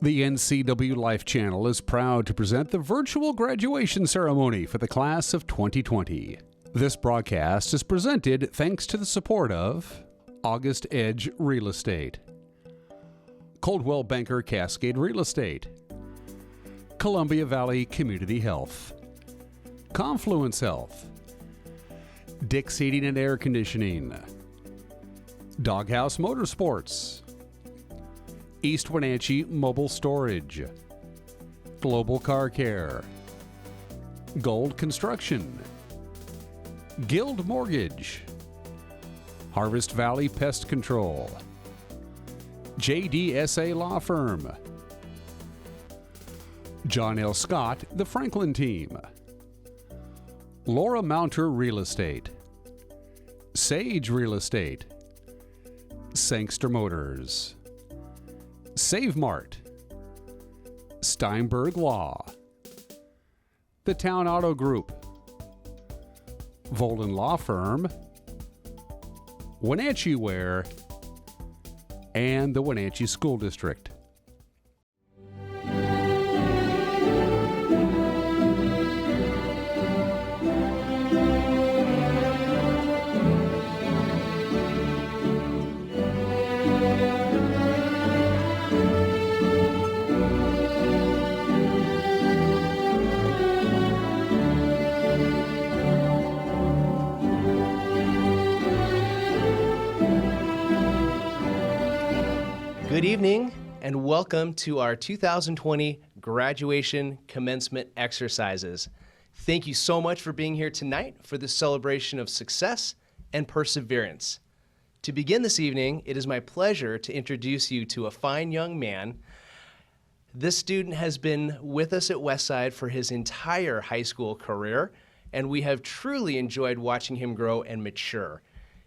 The NCWLIFE Channel is proud to present the virtual graduation ceremony for the class of 2020. This broadcast is presented thanks to the support of August Edge Real Estate, Coldwell Banker Cascade Real Estate, Columbia Valley Community Health, Confluence Health, Dick's Heating and Air Conditioning, Doghouse Motorsports, East Wenatchee Mobile Storage, Global Car Care, Gold Construction, Guild Mortgage, Harvest Valley Pest Control, JDSA Law Firm, John L. Scott, The Franklin Team, Laura Mounter Real Estate, Sage Real Estate, Sangster Motors, Save Mart, Steinberg Law, The Town Auto Group, Volden Law Firm, Wenatchee Ware, and the Wenatchee School District. Good evening and welcome to our 2020 graduation commencement exercises. Thank you so much for being here tonight for this celebration of success and perseverance. To begin this evening, it is my pleasure to introduce you to a fine young man. This student has been with us at WestSide for his entire high school career, and we have truly enjoyed watching him grow and mature.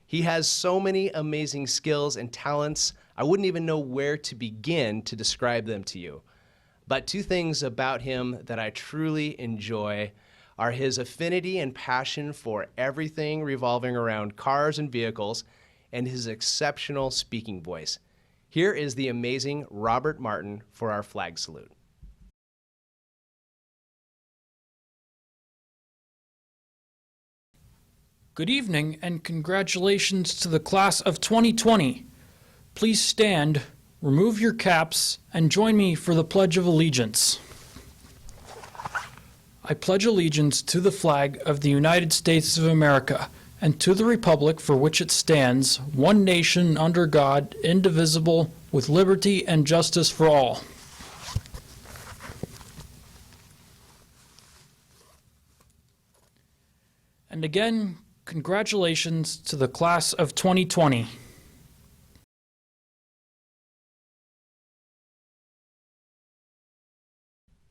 He has so many amazing skills and talents, I wouldn't even know where to begin to describe them to you. But two things about him that I truly enjoy are his affinity and passion for everything revolving around cars and vehicles, and his exceptional speaking voice. Here is the amazing Robert Martin for our flag salute. Good evening and congratulations to the class of 2020. Please stand, remove your caps, and join me for the Pledge of Allegiance. I pledge allegiance to the flag of the United States of America and to the republic for which it stands, one nation under God, indivisible, with liberty and justice for all. And again, congratulations to the class of 2020.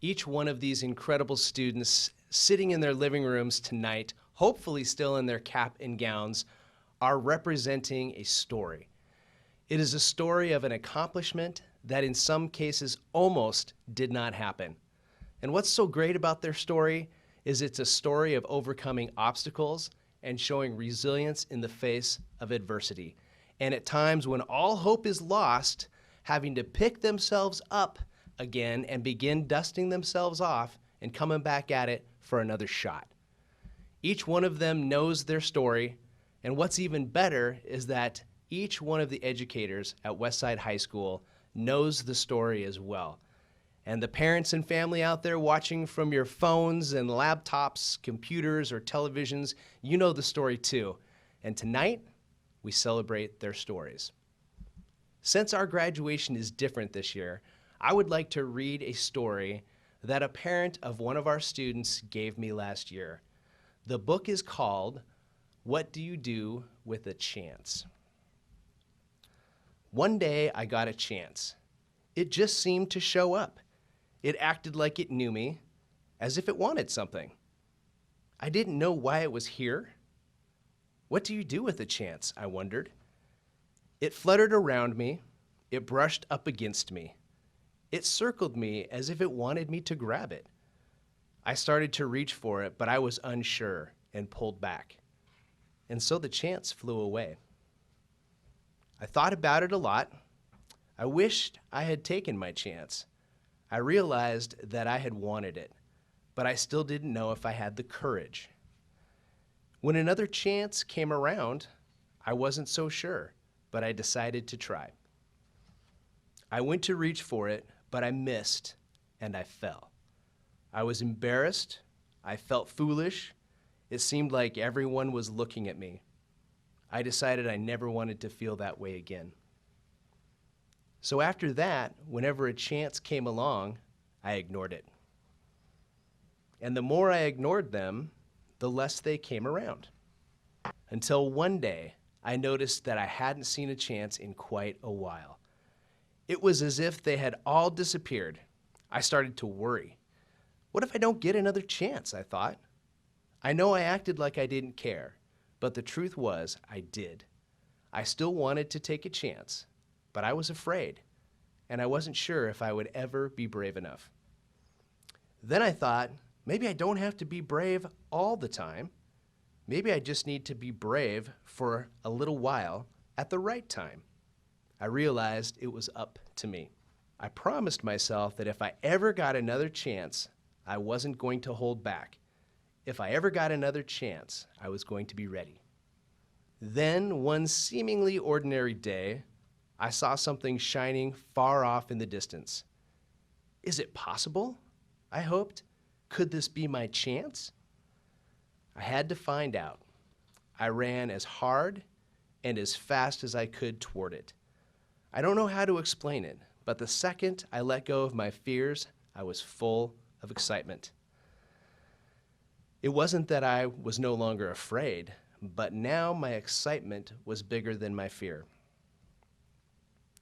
Each one of these incredible students sitting in their living rooms tonight, hopefully still in their cap and gowns, are representing a story. It is a story of an accomplishment that in some cases almost did not happen. And what's so great about their story is it's a story of overcoming obstacles and showing resilience in the face of adversity. And at times when all hope is lost, having to pick themselves up again and begin dusting themselves off and coming back at it for another shot. Each one of them knows their story, and what's even better is that each one of the educators at WestSide High School knows the story as well. And the parents and family out there watching from your phones and laptops, computers, or televisions, you know the story too. And tonight, we celebrate their stories. Since our graduation is different this year, I would like to read a story that a parent of one of our students gave me last year. The book is called, What Do You Do with a Chance? One day I got a chance. It just seemed to show up. It acted like it knew me, as if it wanted something. I didn't know why it was here. What do you do with a chance? I wondered. It fluttered around me. It brushed up against me. It circled me as if it wanted me to grab it. I started to reach for it, but I was unsure and pulled back. And so the chance flew away. I thought about it a lot. I wished I had taken my chance. I realized that I had wanted it, but I still didn't know if I had the courage. When another chance came around, I wasn't so sure, but I decided to try. I went to reach for it, but I missed and I fell. I was embarrassed. I felt foolish. It seemed like everyone was looking at me. I decided I never wanted to feel that way again. So after that, whenever a chance came along, I ignored it. And the more I ignored them, the less they came around. Until one day, I noticed that I hadn't seen a chance in quite a while. It was as if they had all disappeared. I started to worry. What if I don't get another chance, I thought. I know I acted like I didn't care, but the truth was I did. I still wanted to take a chance, but I was afraid, and I wasn't sure if I would ever be brave enough. Then I thought, maybe I don't have to be brave all the time. Maybe I just need to be brave for a little while at the right time. I realized it was up to me. I promised myself that if I ever got another chance, I wasn't going to hold back. If I ever got another chance, I was going to be ready. Then, one seemingly ordinary day, I saw something shining far off in the distance. Is it possible? I hoped. Could this be my chance? I had to find out. I ran as hard and as fast as I could toward it. I don't know how to explain it, but the second I let go of my fears, I was full of excitement. It wasn't that I was no longer afraid, but now my excitement was bigger than my fear.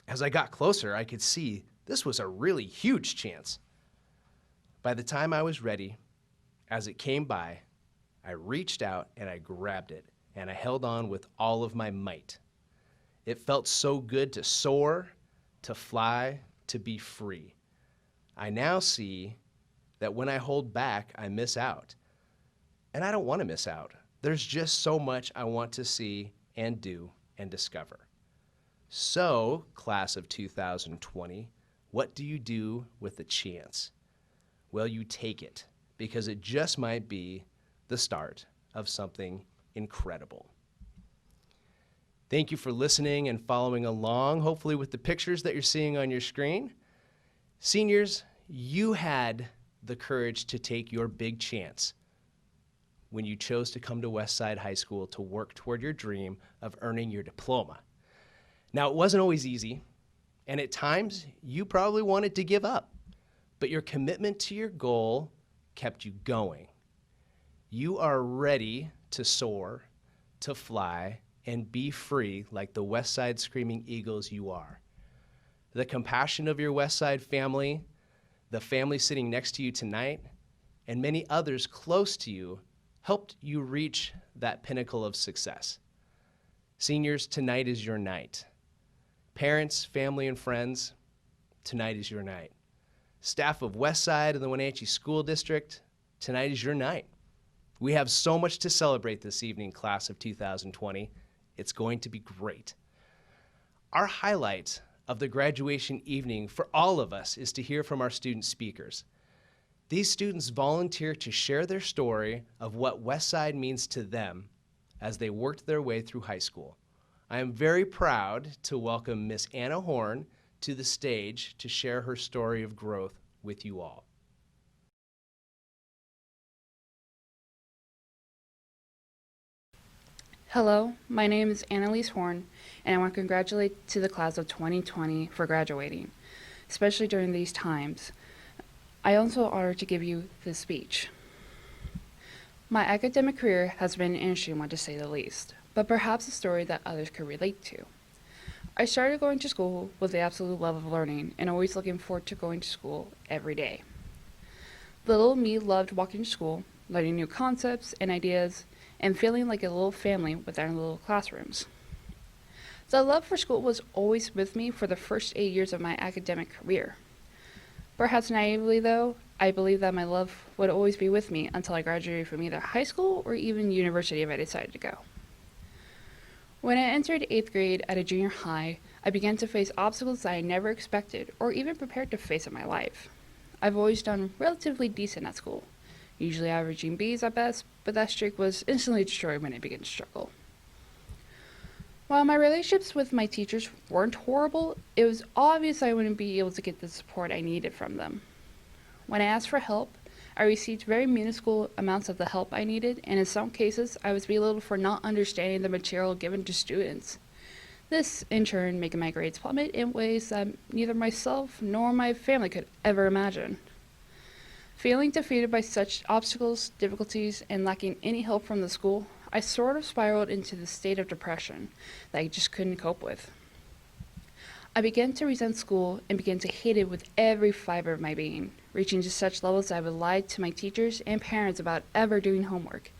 As I got closer, I could see this was a really huge chance. By the time I was ready, as it came by, I reached out and I grabbed it, and I held on with all of my might. It felt so good to soar, to fly, to be free. I now see that when I hold back, I miss out. And I don't want to miss out. There's just so much I want to see and do and discover. So, class of 2020, what do you do with the chance? Well, you take it, because it just might be the start of something incredible. Thank you for listening and following along, hopefully with the pictures that you're seeing on your screen. Seniors, you had the courage to take your big chance when you chose to come to WestSide High School to work toward your dream of earning your diploma. Now, it wasn't always easy, and at times you probably wanted to give up, but your commitment to your goal kept you going. You are ready to soar, to fly, and be free like the WestSide Screaming Eagles you are. The compassion of your WestSide family, the family sitting next to you tonight, and many others close to you helped you reach that pinnacle of success. Seniors, tonight is your night. Parents, family, and friends, tonight is your night. Staff of WestSide and the Wenatchee School District, tonight is your night. We have so much to celebrate this evening, class of 2020. It's going to be great. Our highlight of the graduation evening for all of us is to hear from our student speakers. These students volunteer to share their story of what WestSide means to them as they worked their way through high school. I am very proud to welcome Miss Anna Horn to the stage to share her story of growth with you all. Hello, my name is Annalise Horn, and I want to congratulate to the class of 2020 for graduating, especially during these times. I also honored to give you this speech. My academic career has been an interesting one to say the least, but perhaps a story that others could relate to. I started going to school with the absolute love of learning and always looking forward to going to school every day. Little me loved walking to school, learning new concepts and ideas, and feeling like a little family within our little classrooms. The love for school was always with me for the first 8 years of my academic career. Perhaps naively, though, I believed that my love would always be with me until I graduated from either high school or even university if I decided to go. When I entered 8th grade at a junior high, I began to face obstacles that I never expected or even prepared to face in my life. I've always done relatively decent at school, usually averaging B's at best, but that streak was instantly destroyed when I began to struggle. While my relationships with my teachers weren't horrible, it was obvious I wouldn't be able to get the support I needed from them. When I asked for help, I received very minuscule amounts of the help I needed, and in some cases, I was belittled for not understanding the material given to students. This, in turn, making my grades plummet in ways that neither myself nor my family could ever imagine. Feeling defeated by such obstacles, difficulties, and lacking any help from the school, I sort of spiraled into the state of depression that I just couldn't cope with. I began to resent school and began to hate it with every fiber of my being, reaching to such levels that I would lie to my teachers and parents about ever doing homework,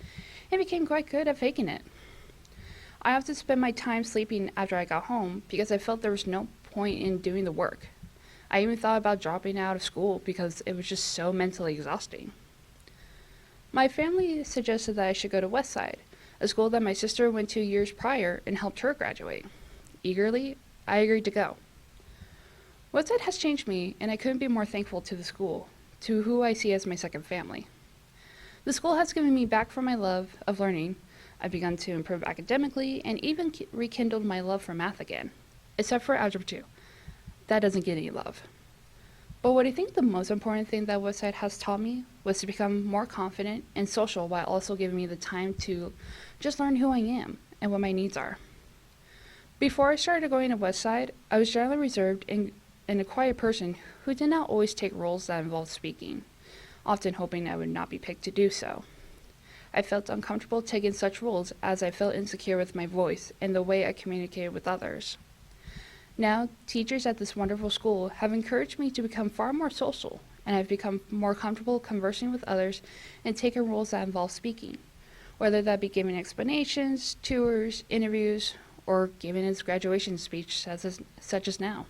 and became quite good at faking it. I often spent my time sleeping after I got home because I felt there was no point in doing the work. I even thought about dropping out of school because it was just so mentally exhausting. My family suggested that I should go to WestSide, a school that my sister went to years prior and helped her graduate. Eagerly, I agreed to go. WestSide has changed me, and I couldn't be more thankful to the school, to who I see as my second family. The school has given me back for my love of learning. I've begun to improve academically and even rekindled my love for math again, except for Algebra 2. That doesn't get any love. But what I think the most important thing that WestSide has taught me was to become more confident and social while also giving me the time to just learn who I am and what my needs are. Before I started going to WestSide, I was generally reserved and a quiet person who did not always take roles that involved speaking, often hoping I would not be picked to do so. I felt uncomfortable taking such roles as I felt insecure with my voice and the way I communicated with others. Now, teachers at this wonderful school have encouraged me to become far more social, and I've become more comfortable conversing with others and taking roles that involve speaking, whether that be giving explanations, tours, interviews, or giving his graduation speech such as now.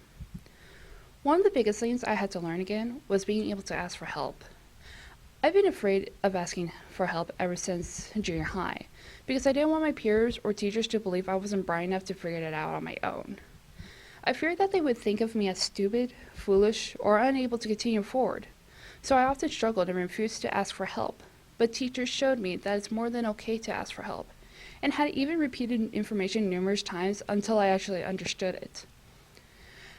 One of the biggest things I had to learn again was being able to ask for help. I've been afraid of asking for help ever since junior high, because I didn't want my peers or teachers to believe I wasn't bright enough to figure it out on my own. I feared that they would think of me as stupid, foolish, or unable to continue forward, so I often struggled and refused to ask for help, but teachers showed me that it's more than okay to ask for help, and had even repeated information numerous times until I actually understood it.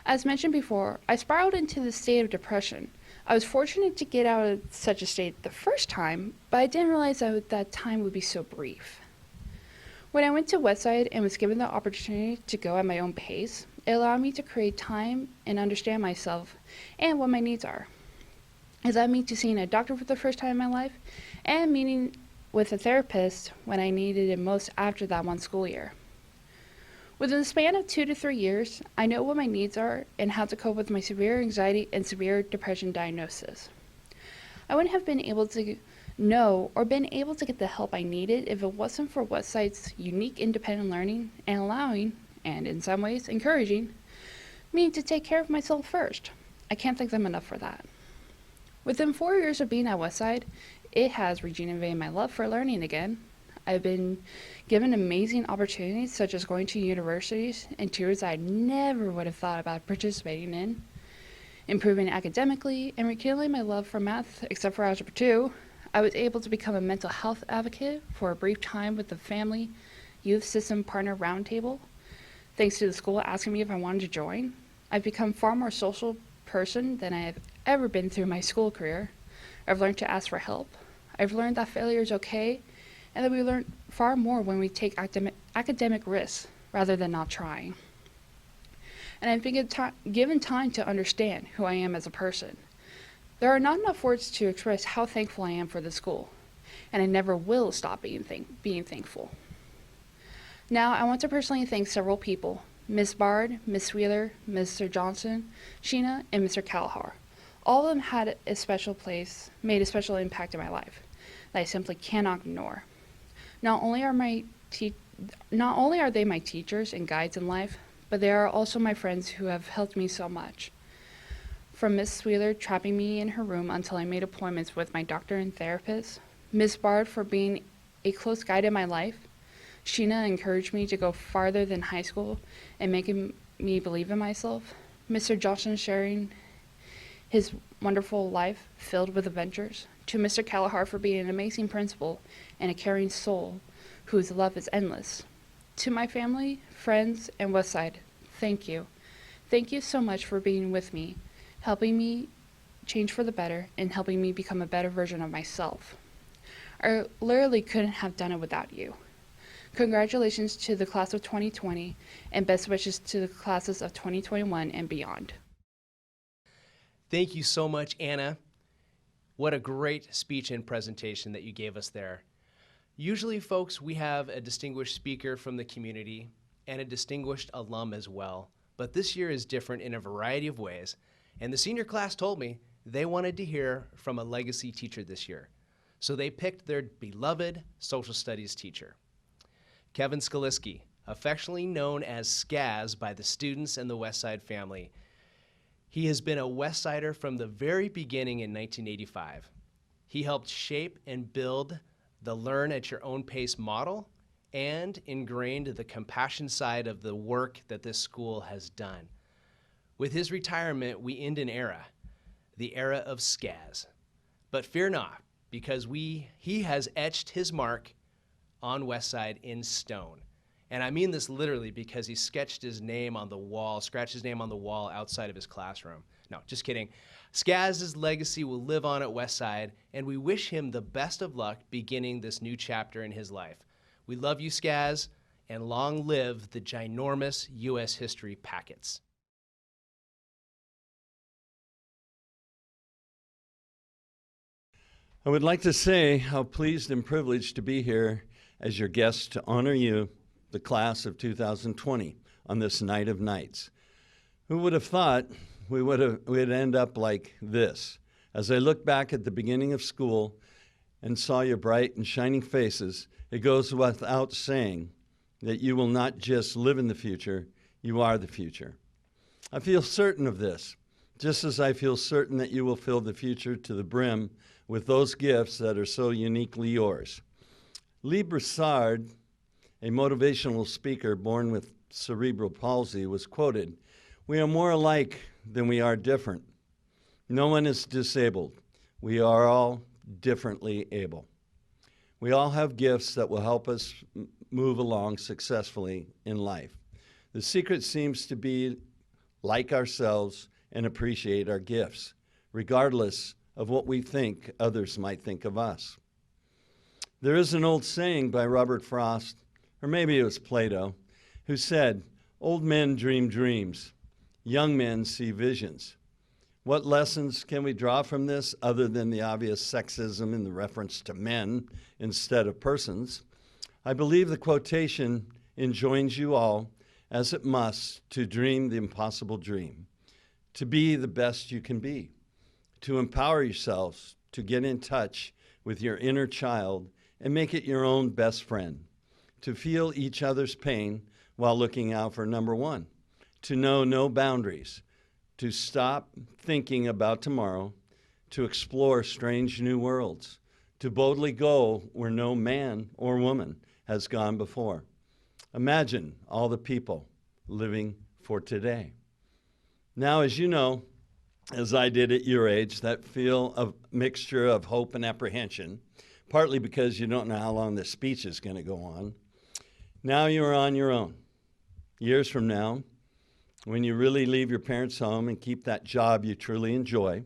As mentioned before, I spiraled into the state of depression. I was fortunate to get out of such a state the first time, but I didn't realize that time would be so brief. When I went to WestSide and was given the opportunity to go at my own pace, it allowed me to create time and understand myself and what my needs are. It led me to seeing a doctor for the first time in my life and meeting with a therapist when I needed it most after that one school year. Within the span of 2 to 3 years, I know what my needs are and how to cope with my severe anxiety and severe depression diagnosis. I wouldn't have been able to know or been able to get the help I needed if it wasn't for WestSide's unique independent learning and allowing, and in some ways encouraging, me to take care of myself first. I can't thank them enough for that. Within 4 years of being at WestSide, it has rejuvenated my love for learning again. I've been given amazing opportunities such as going to universities and tours I never would have thought about participating in, improving academically, and rekindling my love for math except for Algebra 2. I was able to become a mental health advocate for a brief time with the Family Youth System Partner Roundtable, thanks to the school asking me if I wanted to join. I've become far more social person than I have ever been through my school career. I've learned to ask for help. I've learned that failure is okay, and that we learn far more when we take academic risks rather than not trying. And I've been given time to understand who I am as a person. There are not enough words to express how thankful I am for the school, and I never will stop being thankful. Now, I want to personally thank several people: Ms. Bard, Ms. Wheeler, Mr. Johnson, Sheena, and Mr. Kalahar. All of them had a special place, made a special impact in my life that I simply cannot ignore. Not only are they my teachers and guides in life, but they are also my friends who have helped me so much. From Miss Wheeler trapping me in her room until I made appointments with my doctor and therapist, Miss Bard for being a close guide in my life, Sheena encouraged me to go farther than high school and making me believe in myself, Mr. Johnson sharing his wonderful life filled with adventures, to Mr. Callahar for being an amazing principal and a caring soul whose love is endless. To my family, friends, and WestSide, thank you. Thank you so much for being with me, helping me change for the better, and helping me become a better version of myself. I literally couldn't have done it without you. Congratulations to the class of 2020, and best wishes to the classes of 2021 and beyond. Thank you so much, Anna. What a great speech and presentation that you gave us there. Usually, folks, we have a distinguished speaker from the community and a distinguished alum as well, but this year is different in a variety of ways, and the senior class told me they wanted to hear from a legacy teacher this year, so they picked their beloved social studies teacher. Kevin Skaliski, affectionately known as Skaz by the students and the WestSide family. He has been a WestSider from the very beginning in 1985. He helped shape and build the Learn at Your Own Pace model and ingrained the compassion side of the work that this school has done. With his retirement, we end an era, the era of Skaz. But fear not, because he has etched his mark on WestSide in stone. And I mean this literally because he sketched his name on the wall, scratched his name on the wall outside of his classroom. No, just kidding. Skaz's legacy will live on at WestSide, and we wish him the best of luck beginning this new chapter in his life. We love you, Skaz, and long live the ginormous U.S. history packets. I would like to say how pleased and privileged to be here as your guest to honor you, the class of 2020, on this night of nights. Who would have thought we'd end up like this? As I look back at the beginning of school and saw your bright and shining faces, it goes without saying that you will not just live in the future, you are the future. I feel certain of this, just as I feel certain that you will fill the future to the brim with those gifts that are so uniquely yours. Lee Broussard, a motivational speaker born with cerebral palsy, was quoted, "We are more alike than we are different. No one is disabled. We are all differently able." We all have gifts that will help us move along successfully in life. The secret seems to be like ourselves and appreciate our gifts, regardless of what we think others might think of us. There is an old saying by Robert Frost, or maybe it was Plato, who said, "Old men dream dreams, young men see visions." What lessons can we draw from this other than the obvious sexism in the reference to men instead of persons? I believe the quotation enjoins you all, as it must, to dream the impossible dream, to be the best you can be, to empower yourselves, to get in touch with your inner child and make it your own best friend, to feel each other's pain while looking out for number one, to know no boundaries, to stop thinking about tomorrow, to explore strange new worlds, to boldly go where no man or woman has gone before. Imagine all the people living for today. Now, as you know, as I did at your age, that feel a mixture of hope and apprehension, partly because you don't know how long this speech is going to go on. Now you're on your own. Years from now, when you really leave your parents' home and keep that job you truly enjoy,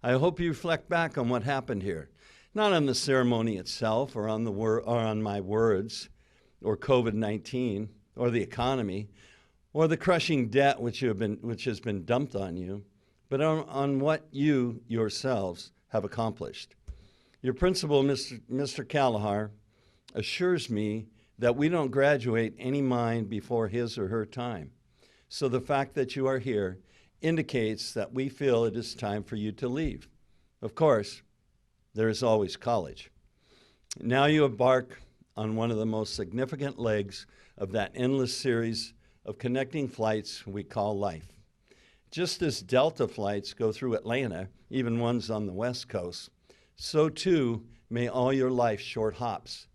I hope you reflect back on what happened here, not on the ceremony itself or on my words or COVID-19 or the economy or the crushing debt which has been dumped on you, but on what you yourselves have accomplished. Your principal, Mr. Callahar, assures me that we don't graduate any mind before his or her time. So the fact that you are here indicates that we feel it is time for you to leave. Of course, there is always college. Now you embark on one of the most significant legs of that endless series of connecting flights we call life. Just as Delta flights go through Atlanta, even ones on the West Coast, so too may all your life's short hops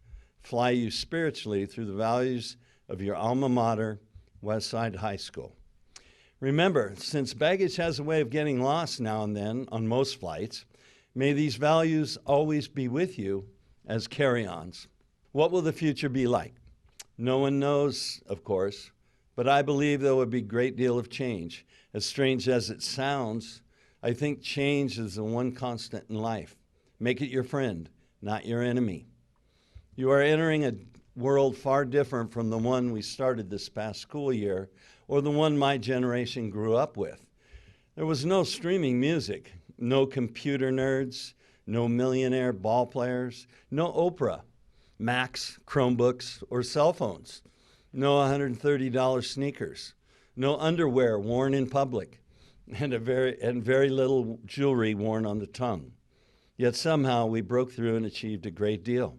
fly you spiritually through the values of your alma mater, WestSide High School. Remember, since baggage has a way of getting lost now and then on most flights, may these values always be with you as carry-ons. What will the future be like? No one knows, of course, but I believe there will be a great deal of change. As strange as it sounds, I think change is the one constant in life. Make it your friend, not your enemy. You are entering a world far different from the one we started this past school year or the one my generation grew up with. There was no streaming music, no computer nerds, no millionaire ball players, no Oprah, Macs, Chromebooks, or cell phones, no $130 sneakers, no underwear worn in public, and very little jewelry worn on the tongue. Yet somehow we broke through and achieved a great deal.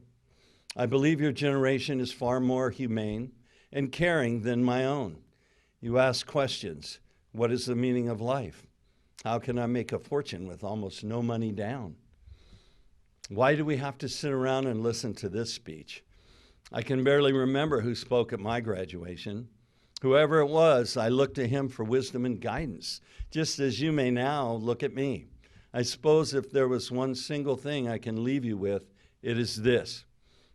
I believe your generation is far more humane and caring than my own. You ask questions. What is the meaning of life? How can I make a fortune with almost no money down? Why do we have to sit around and listen to this speech? I can barely remember who spoke at my graduation. Whoever it was, I looked to him for wisdom and guidance, just as you may now look at me. I suppose if there was one single thing I can leave you with, it is this: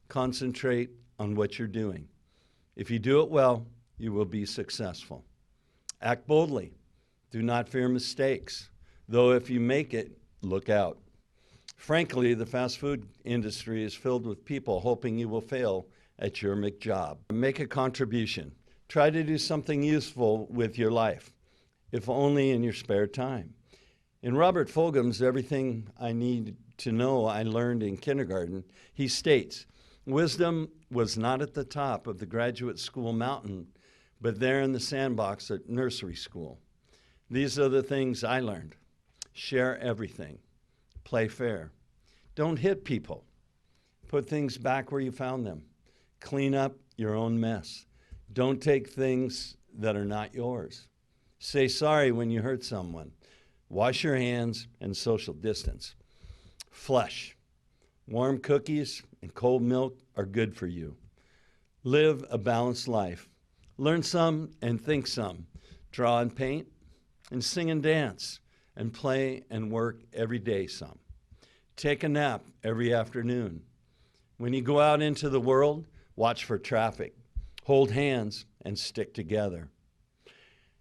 concentrate on what you're doing. If you do it well, you will be successful. Act boldly. Do not fear mistakes, though if you make it, look out. Frankly, the fast food industry is filled with people hoping you will fail at your McJob. Make a contribution. Try to do something useful with your life, if only in your spare time. In Robert Fulghum's Everything I Need to Know I Learned in Kindergarten, he states, wisdom was not at the top of the graduate school mountain, but there in the sandbox at nursery school. These are the things I learned. Share everything. Play fair. Don't hit people. Put things back where you found them. Clean up your own mess. Don't take things that are not yours. Say sorry when you hurt someone. Wash your hands and social distance. Flush. Warm cookies and cold milk are good for you. Live a balanced life. Learn some and think some. Draw and paint and sing and dance and play and work every day some. Take a nap every afternoon. When you go out into the world, watch for traffic. Hold hands and stick together.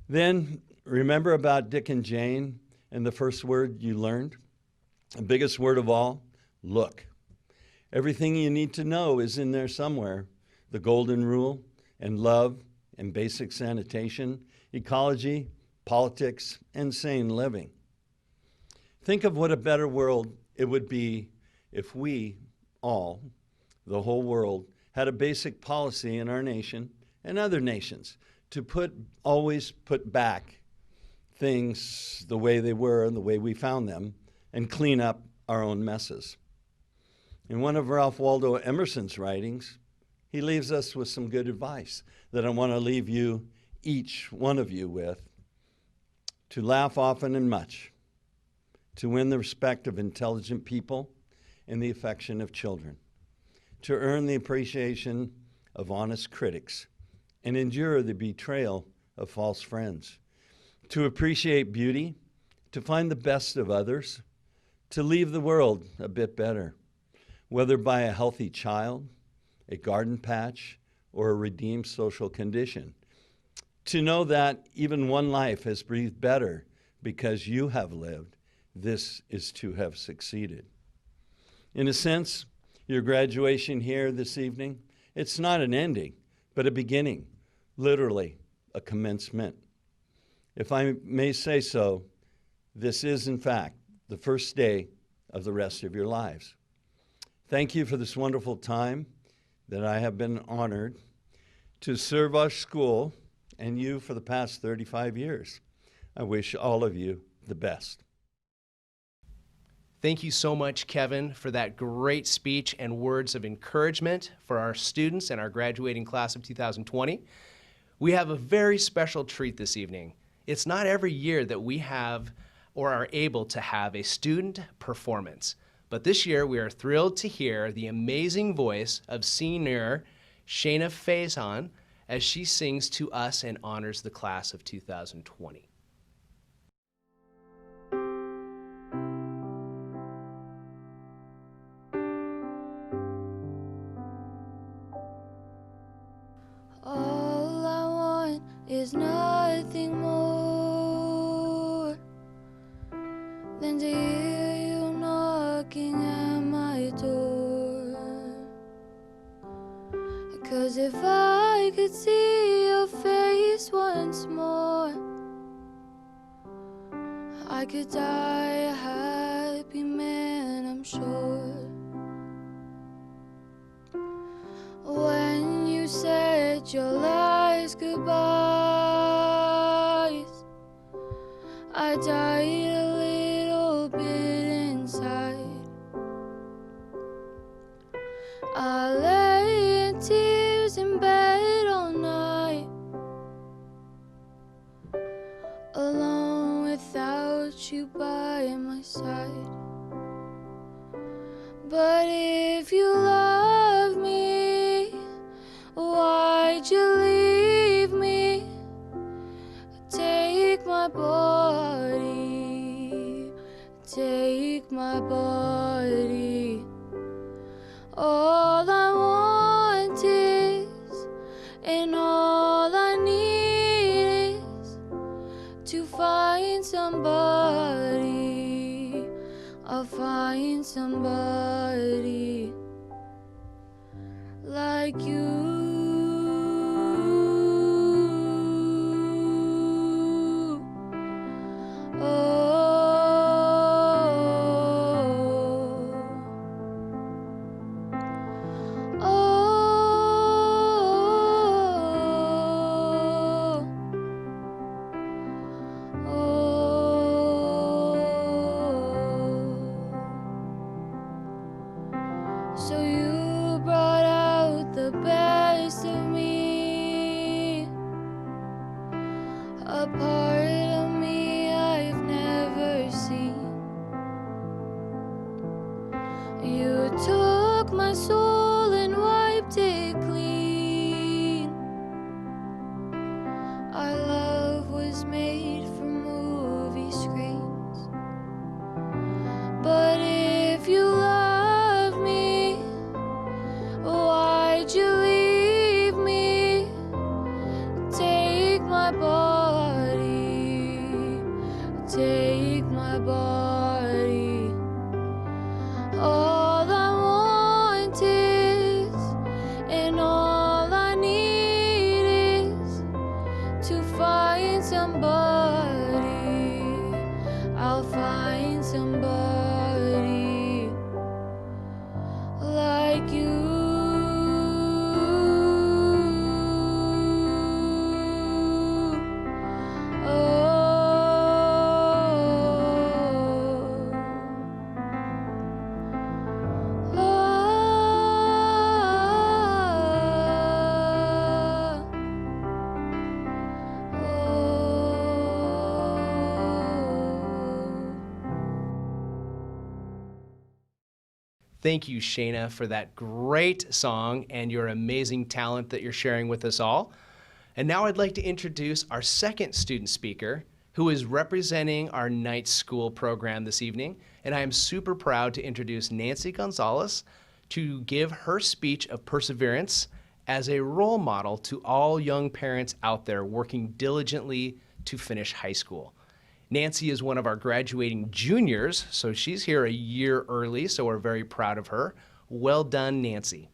Then remember about Dick and Jane and the first word you learned? The biggest word of all, look. Everything you need to know is in there somewhere. The golden rule and love and basic sanitation, ecology, politics, and sane living. Think of what a better world it would be if we all, the whole world, had a basic policy in our nation and other nations to always put back things the way they were and the way we found them and clean up our own messes. In one of Ralph Waldo Emerson's writings, he leaves us with some good advice that I want to leave you, each one of you, with. To laugh often and much, to win the respect of intelligent people and the affection of children, to earn the appreciation of honest critics and endure the betrayal of false friends, to appreciate beauty, to find the best of others, to leave the world a bit better, whether by a healthy child, a garden patch, or a redeemed social condition. To know that even one life has breathed better because you have lived, this is to have succeeded. In a sense, your graduation here this evening, it's not an ending, but a beginning, literally a commencement. If I may say so, this is in fact the first day of the rest of your lives. Thank you for this wonderful time that I have been honored to serve our school and you for the past 35 years. I wish all of you the best. Thank you so much, Kevin, for that great speech and words of encouragement for our students and our graduating class of 2020. We have a very special treat this evening. It's not every year that we have or are able to have a student performance, but this year we are thrilled to hear the amazing voice of senior Shayna Faison as she sings to us and honors the class of 2020. knocking at my door. 'Cause if I could see your face once more, I could die a happy man, I'm sure. When you said your last goodbyes, I died a little bit inside. I lay in tears in bed all night, alone without you by my side. But if you love me, why'd you leave me? Take my body, take my body. All I want is, and all I need is, to find somebody. I'll find somebody like you. So you brought out the best of me, a part of me I've never seen. You took my soul and wiped it clean. Our love was made for movie screens. But if you love me, why'd you leave me? Take my body, take my body. All I want is, and all I need is, to find somebody. I'll find somebody like you. Thank you, Shayna, for that great song and your amazing talent that you're sharing with us all. And now I'd like to introduce our second student speaker, who is representing our night school program this evening. And I am super proud to introduce Nancy Gonzalez to give her speech of perseverance as a role model to all young parents out there working diligently to finish high school. Nancy is one of our graduating juniors, so she's here a year early, so we're very proud of her. Well done, Nancy.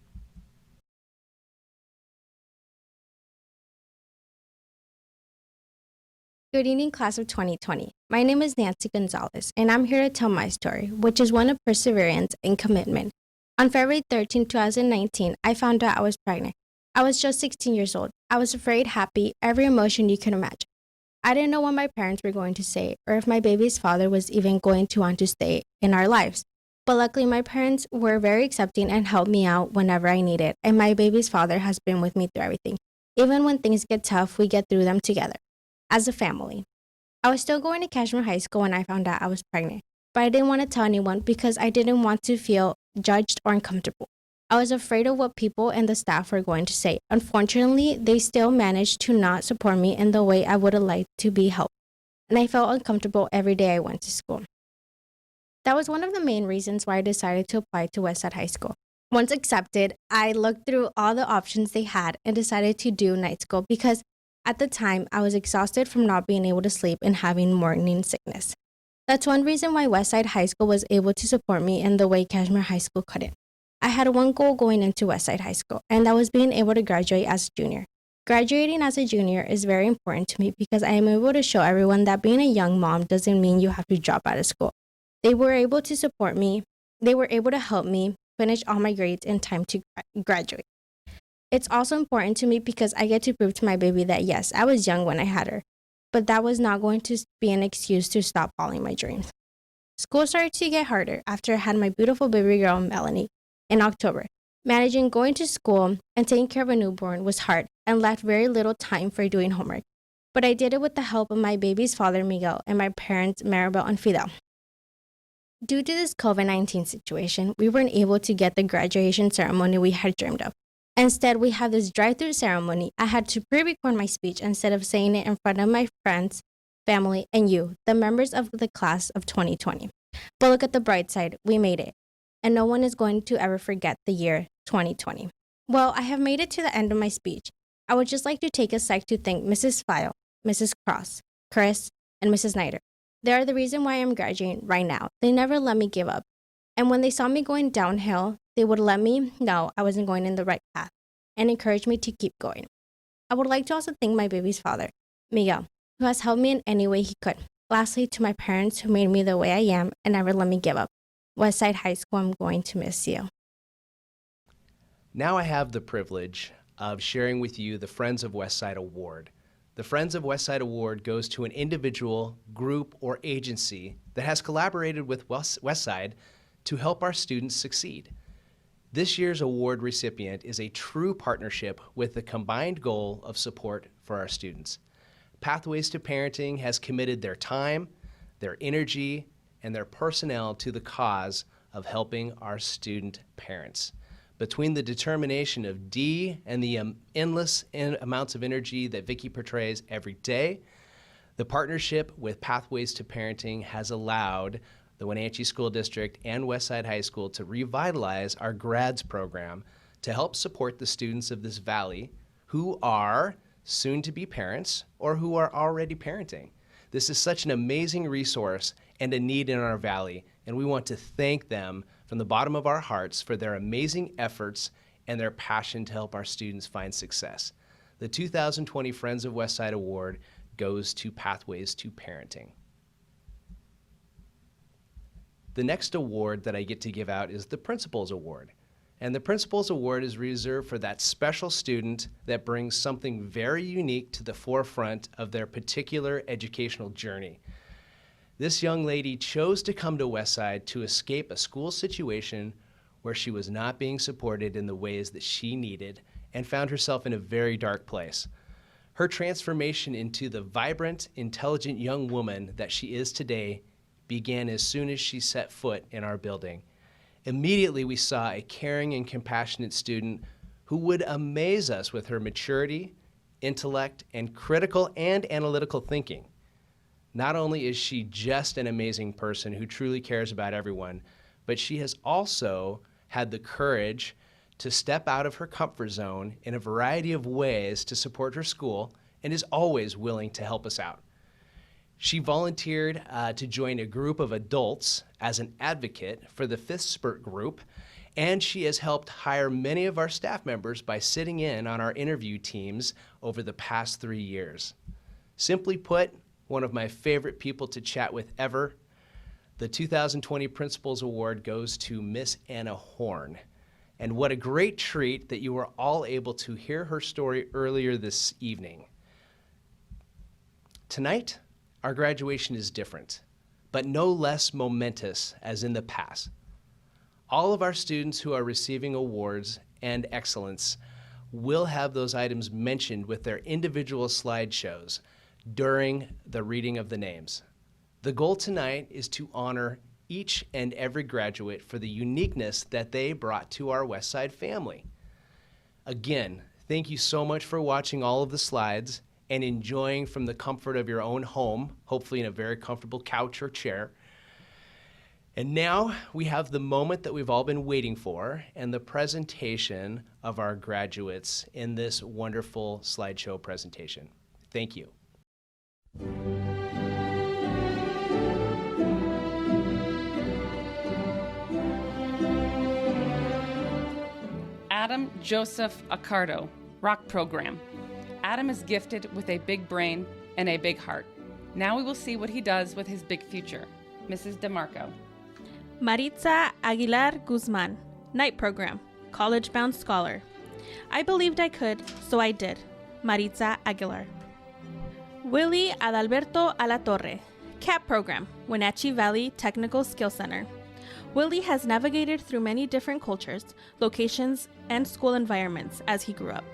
Good evening, class of 2020. My name is Nancy Gonzalez, and I'm here to tell my story, which is one of perseverance and commitment. On February 13, 2019, I found out I was pregnant. I was just 16 years old. I was afraid, happy, every emotion you can imagine. I didn't know what my parents were going to say, or if my baby's father was even going to want to stay in our lives. But luckily, my parents were very accepting and helped me out whenever I needed, and my baby's father has been with me through everything. Even when things get tough, we get through them together, as a family. I was still going to Cashmere High School when I found out I was pregnant, but I didn't want to tell anyone because I didn't want to feel judged or uncomfortable. I was afraid of what people and the staff were going to say. Unfortunately, they still managed to not support me in the way I would have liked to be helped, and I felt uncomfortable every day I went to school. That was one of the main reasons why I decided to apply to WestSide High School. Once accepted, I looked through all the options they had and decided to do night school because at the time I was exhausted from not being able to sleep and having morning sickness. That's one reason why WestSide High School was able to support me in the way Kashmir High School couldn't. I had one goal going into WestSide High School, and that was being able to graduate as a junior. Graduating as a junior is very important to me because I am able to show everyone that being a young mom doesn't mean you have to drop out of school. They were able to support me. They were able to help me finish all my grades in time to graduate. It's also important to me because I get to prove to my baby that yes, I was young when I had her, but that was not going to be an excuse to stop following my dreams. School started to get harder after I had my beautiful baby girl, Melanie, in October. Managing going to school and taking care of a newborn was hard and left very little time for doing homework, but I did it with the help of my baby's father, Miguel, and my parents, Maribel and Fidel. Due to this COVID-19 situation, we weren't able to get the graduation ceremony we had dreamed of. Instead, we had this drive-through ceremony. I had to pre-record my speech instead of saying it in front of my friends, family, and you, the members of the class of 2020. But look at the bright side, we made it. And no one is going to ever forget the year 2020. Well, I have made it to the end of my speech. I would just like to take a sec to thank Mrs. File, Mrs. Cross, Chris, and Mrs. Snyder. They are the reason why I'm graduating right now. They never let me give up. And when they saw me going downhill, they would let me know I wasn't going in the right path and encourage me to keep going. I would like to also thank my baby's father, Miguel, who has helped me in any way he could. Lastly, to my parents who made me the way I am and never let me give up. WestSide High School, I'm going to miss you. Now I have the privilege of sharing with you the Friends of WestSide Award. The Friends of WestSide Award goes to an individual, group, or agency that has collaborated with WestSide to help our students succeed. This year's award recipient is a true partnership with the combined goal of support for our students. Pathways to Parenting has committed their time, their energy, and their personnel to the cause of helping our student parents. Between the determination of Dee and the endless amounts of energy that Vicki portrays every day, the partnership with Pathways to Parenting has allowed the Wenatchee School District and WestSide High School to revitalize our grads program to help support the students of this valley who are soon to be parents or who are already parenting. This is such an amazing resource and a need in our valley, and we want to thank them from the bottom of our hearts for their amazing efforts and their passion to help our students find success. The 2020 Friends of WestSide Award goes to Pathways to Parenting. The next award that I get to give out is the Principal's Award. And the Principal's Award is reserved for that special student that brings something very unique to the forefront of their particular educational journey. This young lady chose to come to WestSide to escape a school situation where she was not being supported in the ways that she needed and found herself in a very dark place. Her transformation into the vibrant, intelligent young woman that she is today began as soon as she set foot in our building. Immediately, we saw a caring and compassionate student who would amaze us with her maturity, intellect, and critical and analytical thinking. Not only is she just an amazing person who truly cares about everyone, but she has also had the courage to step out of her comfort zone in a variety of ways to support her school and is always willing to help us out. She volunteered to join a group of adults as an advocate for the Fifth Spurt group, and she has helped hire many of our staff members by sitting in on our interview teams over the past 3 years. Simply put, one of my favorite people to chat with ever. The 2020 Principal's Award goes to Miss Anna Horn. And what a great treat that you were all able to hear her story earlier this evening. Tonight, our graduation is different, but no less momentous as in the past. All of our students who are receiving awards and excellence will have those items mentioned with their individual slideshows during the reading of the names. The goal tonight is to honor each and every graduate for the uniqueness that they brought to our WestSide family. Again, thank you so much for watching all of the slides and enjoying from the comfort of your own home, hopefully in a very comfortable couch or chair. And now we have the moment that we've all been waiting for and the presentation of our graduates in this wonderful slideshow presentation. Thank you. Adam Joseph Accardo, rock program. Adam is gifted with a big brain and a big heart. Now we will see what he does with his big future. Mrs. DeMarco. Maritza Aguilar Guzman, night program, college-bound scholar. I believed I could, so I did. Maritza Aguilar. Willie Adalberto Alatorre, CAP program, Wenatchee Valley Technical Skill Center. Willie has navigated through many different cultures, locations, and school environments as he grew up.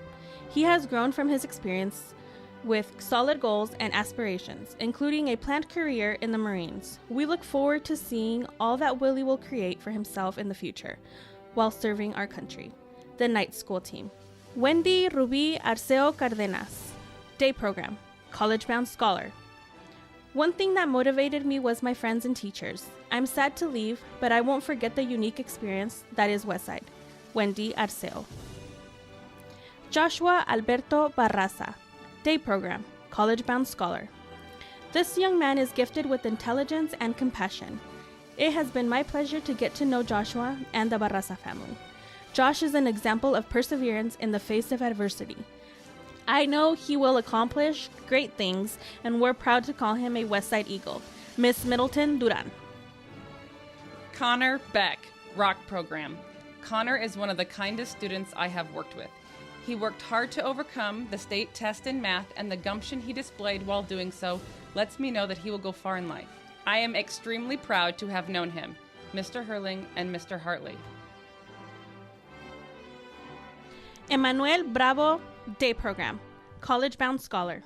He has grown from his experience with solid goals and aspirations, including a planned career in the Marines. We look forward to seeing all that Willie will create for himself in the future while serving our country. The night school team. Wendy Ruby Arceo Cardenas, day program, college-bound scholar. One thing that motivated me was my friends and teachers. I'm sad to leave, but I won't forget the unique experience that is WestSide. Wendy Arceo. Joshua Alberto Barraza, day program, college-bound scholar. This young man is gifted with intelligence and compassion. It has been my pleasure to get to know Joshua and the Barraza family. Josh is an example of perseverance in the face of adversity. I know he will accomplish great things, and we're proud to call him a WestSide Eagle. Miss Middleton Duran. Connor Beck, rock program. Connor is one of the kindest students I have worked with. He worked hard to overcome the state test in math, and the gumption he displayed while doing so lets me know that he will go far in life. I am extremely proud to have known him. Mr. Hurling and Mr. Hartley. Emmanuel Bravo, day program, college-bound scholar.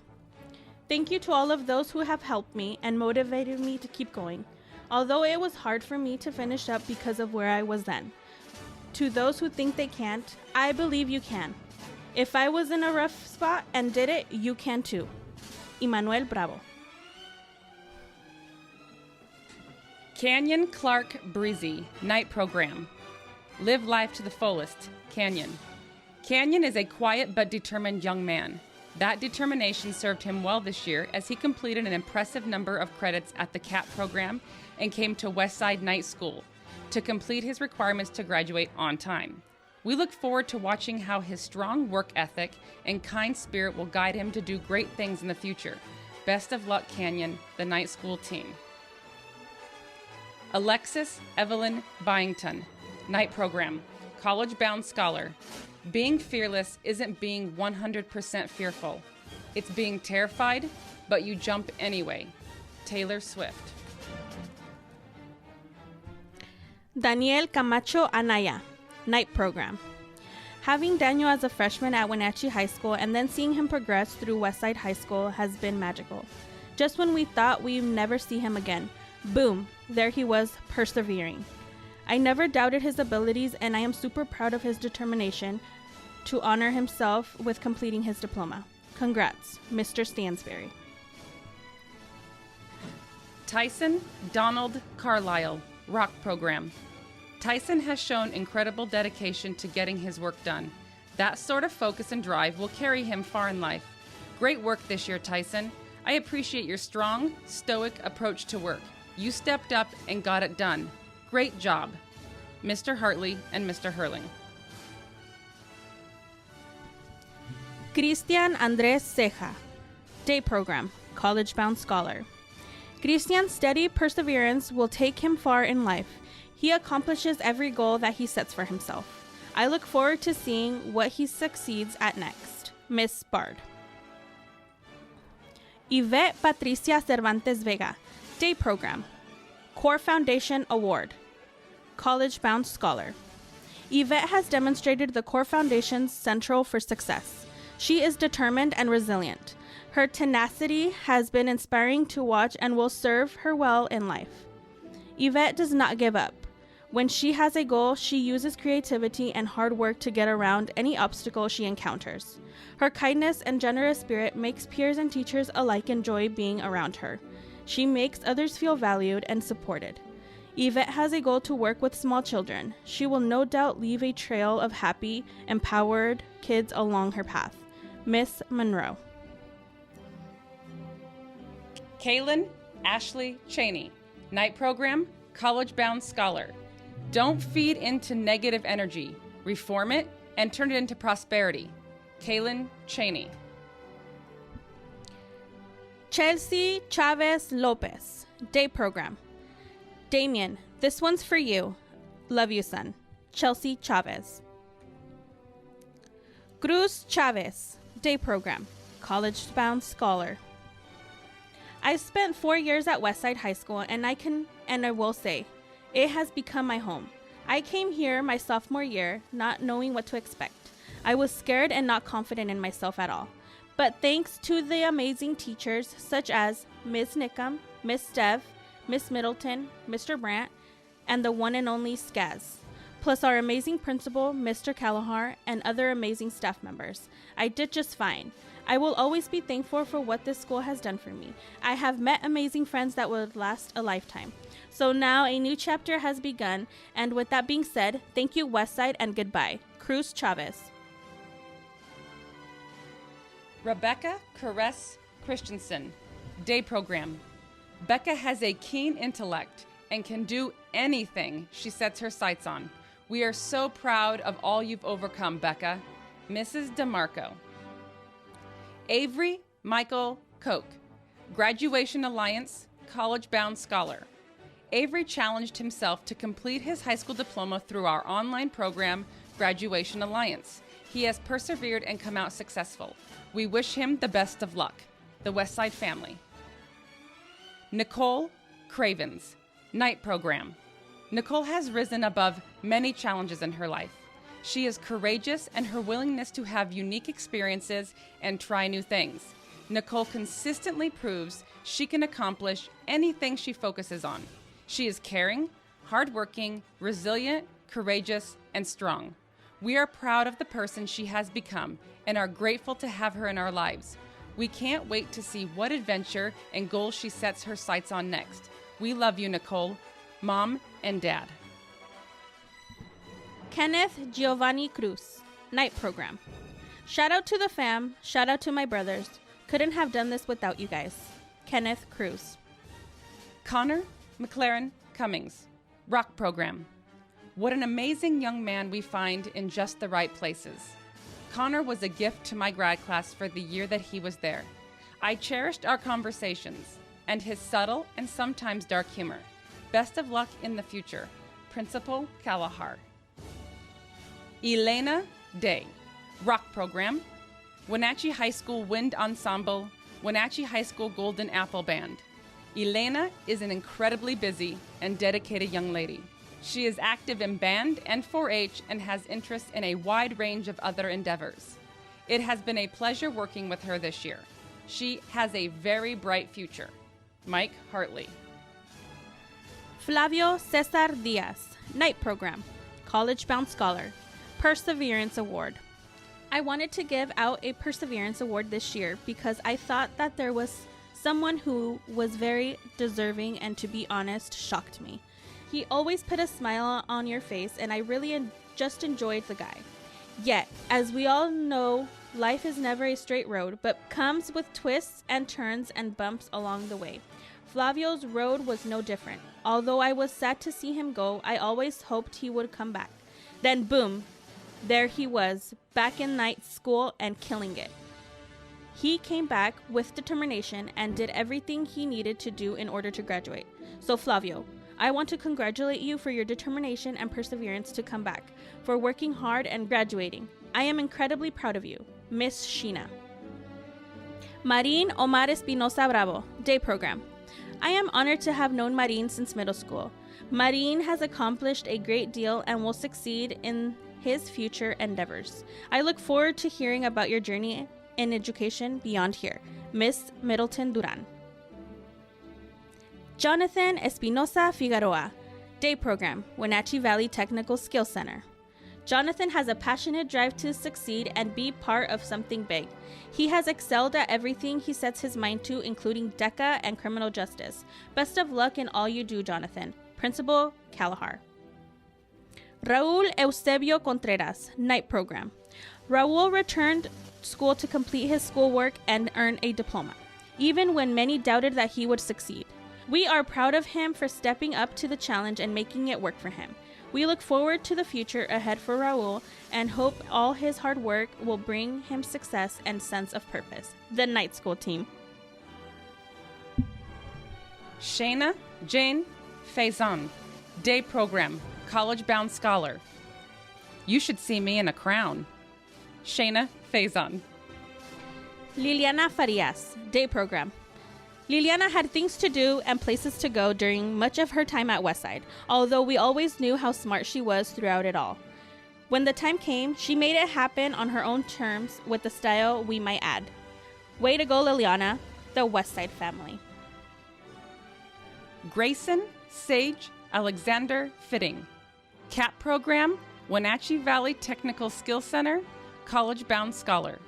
Thank you to all of those who have helped me and motivated me to keep going, although it was hard for me to finish up because of where I was then. To those who think they can't, I believe you can. If I was in a rough spot and did it, you can too. Emmanuel Bravo. Canyon Clark Breezy, night program. Live life to the fullest, Canyon. Canyon is a quiet but determined young man. That determination served him well this year as he completed an impressive number of credits at the CAP program and came to WestSide Night School to complete his requirements to graduate on time. We look forward to watching how his strong work ethic and kind spirit will guide him to do great things in the future. Best of luck, Canyon, the night school team. Alexis Evelyn Byington, night program, college-bound scholar. Being fearless isn't being 100% fearful. It's being terrified, but you jump anyway. Taylor Swift. Daniel Camacho Anaya, night program. Having Daniel as a freshman at Wenatchee High School and then seeing him progress through WestSide High School has been magical. Just when we thought we'd never see him again, boom, there he was, persevering. I never doubted his abilities, and I am super proud of his determination to honor himself with completing his diploma. Congrats, Mr. Stansberry. Tyson Donald Carlisle, rock program. Tyson has shown incredible dedication to getting his work done. That sort of focus and drive will carry him far in life. Great work this year, Tyson. I appreciate your strong, stoic approach to work. You stepped up and got it done. Great job, Mr. Hartley and Mr. Hurling. Cristian Andres Ceja, day program, college-bound scholar. Cristian's steady perseverance will take him far in life. He accomplishes every goal that he sets for himself. I look forward to seeing what he succeeds at next. Miss Bard. Yvette Patricia Cervantes Vega, day program, Core Foundation Award, college-bound scholar. Yvette has demonstrated the Core Foundation's central for success. She is determined and resilient. Her tenacity has been inspiring to watch and will serve her well in life. Yvette does not give up. When she has a goal, she uses creativity and hard work to get around any obstacle she encounters. Her kindness and generous spirit makes peers and teachers alike enjoy being around her. She makes others feel valued and supported. Yvette has a goal to work with small children. She will no doubt leave a trail of happy, empowered kids along her path. Miss Monroe. Kaylin Ashley Cheney, night program, college-bound scholar. Don't feed into negative energy. Reform it and turn it into prosperity. Kaylin Cheney. Chelsea Chavez Lopez, day program. Damien, this one's for you. Love you, son. Chelsea Chavez. Cruz Chavez, day program. College-bound scholar. I spent 4 years at WestSide High School, and I will say, it has become my home. I came here my sophomore year, not knowing what to expect. I was scared and not confident in myself at all. But thanks to the amazing teachers such as Ms. Nickham, Miss Dev, Miss Middleton, Mr. Brandt, and the one and only Skaz, plus our amazing principal, Mr. Callahar, and other amazing staff members, I did just fine. I will always be thankful for what this school has done for me. I have met amazing friends that would last a lifetime. So now a new chapter has begun, and with that being said, thank you WestSide and goodbye. Cruz Chavez. Rebecca Caress Christensen, day program. Becca has a keen intellect and can do anything she sets her sights on. We are so proud of all you've overcome, Becca. Mrs. DeMarco. Avery Michael Koch, Graduation Alliance, college-bound scholar. Avery challenged himself to complete his high school diploma through our online program, Graduation Alliance. He has persevered and come out successful. We wish him the best of luck. The WestSide family. Nicole Cravens, night program. Nicole has risen above many challenges in her life. She is courageous and her willingness to have unique experiences and try new things. Nicole consistently proves she can accomplish anything she focuses on. She is caring, hardworking, resilient, courageous, and strong. We are proud of the person she has become and are grateful to have her in our lives. We can't wait to see what adventure and goals she sets her sights on next. We love you, Nicole, Mom and Dad. Kenneth Giovanni Cruz, night program. Shout out to the fam, shout out to my brothers. Couldn't have done this without you guys. Kenneth Cruz. Connor McLaren Cummings, rock program. What an amazing young man we find in just the right places. Connor was a gift to my grad class for the year that he was there. I cherished our conversations and his subtle and sometimes dark humor. Best of luck in the future. Principal Callahar. Elena Day, rock program. Wenatchee High School Wind Ensemble, Wenatchee High School Golden Apple Band. Elena is an incredibly busy and dedicated young lady. She is active in band and 4-H and has interest in a wide range of other endeavors. It has been a pleasure working with her this year. She has a very bright future. Mike Hartley. Flavio Cesar Diaz, night program. College-bound scholar. Perseverance Award. I wanted to give out a Perseverance Award this year because I thought that there was someone who was very deserving and, to be honest, shocked me. He always put a smile on your face, and I really just enjoyed the guy. Yet, as we all know, life is never a straight road, but comes with twists and turns and bumps along the way. Flavio's road was no different. Although I was sad to see him go, I always hoped he would come back. Then boom, there he was, back in night school and killing it. He came back with determination and did everything he needed to do in order to graduate. So Flavio, I want to congratulate you for your determination and perseverance to come back, for working hard and graduating. I am incredibly proud of you. Miss Sheena. Marin Omar Espinosa Bravo, day program. I am honored to have known Marin since middle school. Marin has accomplished a great deal and will succeed in his future endeavors. I look forward to hearing about your journey in education beyond here. Miss Middleton Duran. Jonathan Espinosa Figueroa, day program, Wenatchee Valley Technical Skills Center. Jonathan has a passionate drive to succeed and be part of something big. He has excelled at everything he sets his mind to, including DECA and criminal justice. Best of luck in all you do, Jonathan. Principal Callahar. Raul Eusebio Contreras, night program. Raul returned school to complete his schoolwork and earn a diploma, even when many doubted that he would succeed. We are proud of him for stepping up to the challenge and making it work for him. We look forward to the future ahead for Raul and hope all his hard work will bring him success and sense of purpose. The Night School team. Shayna Jane Faison, Day Program, College-Bound Scholar. You should see me in a crown. Shayna Faison. Liliana Farias, Day Program. Liliana had things to do and places to go during much of her time at WestSide, although we always knew how smart she was throughout it all. When the time came, she made it happen on her own terms with the style we might add. Way to go, Liliana, the WestSide family. Grayson Sage Alexander Fitting, CAP Program, Wenatchee Valley Technical Skills Center, College-Bound Scholar.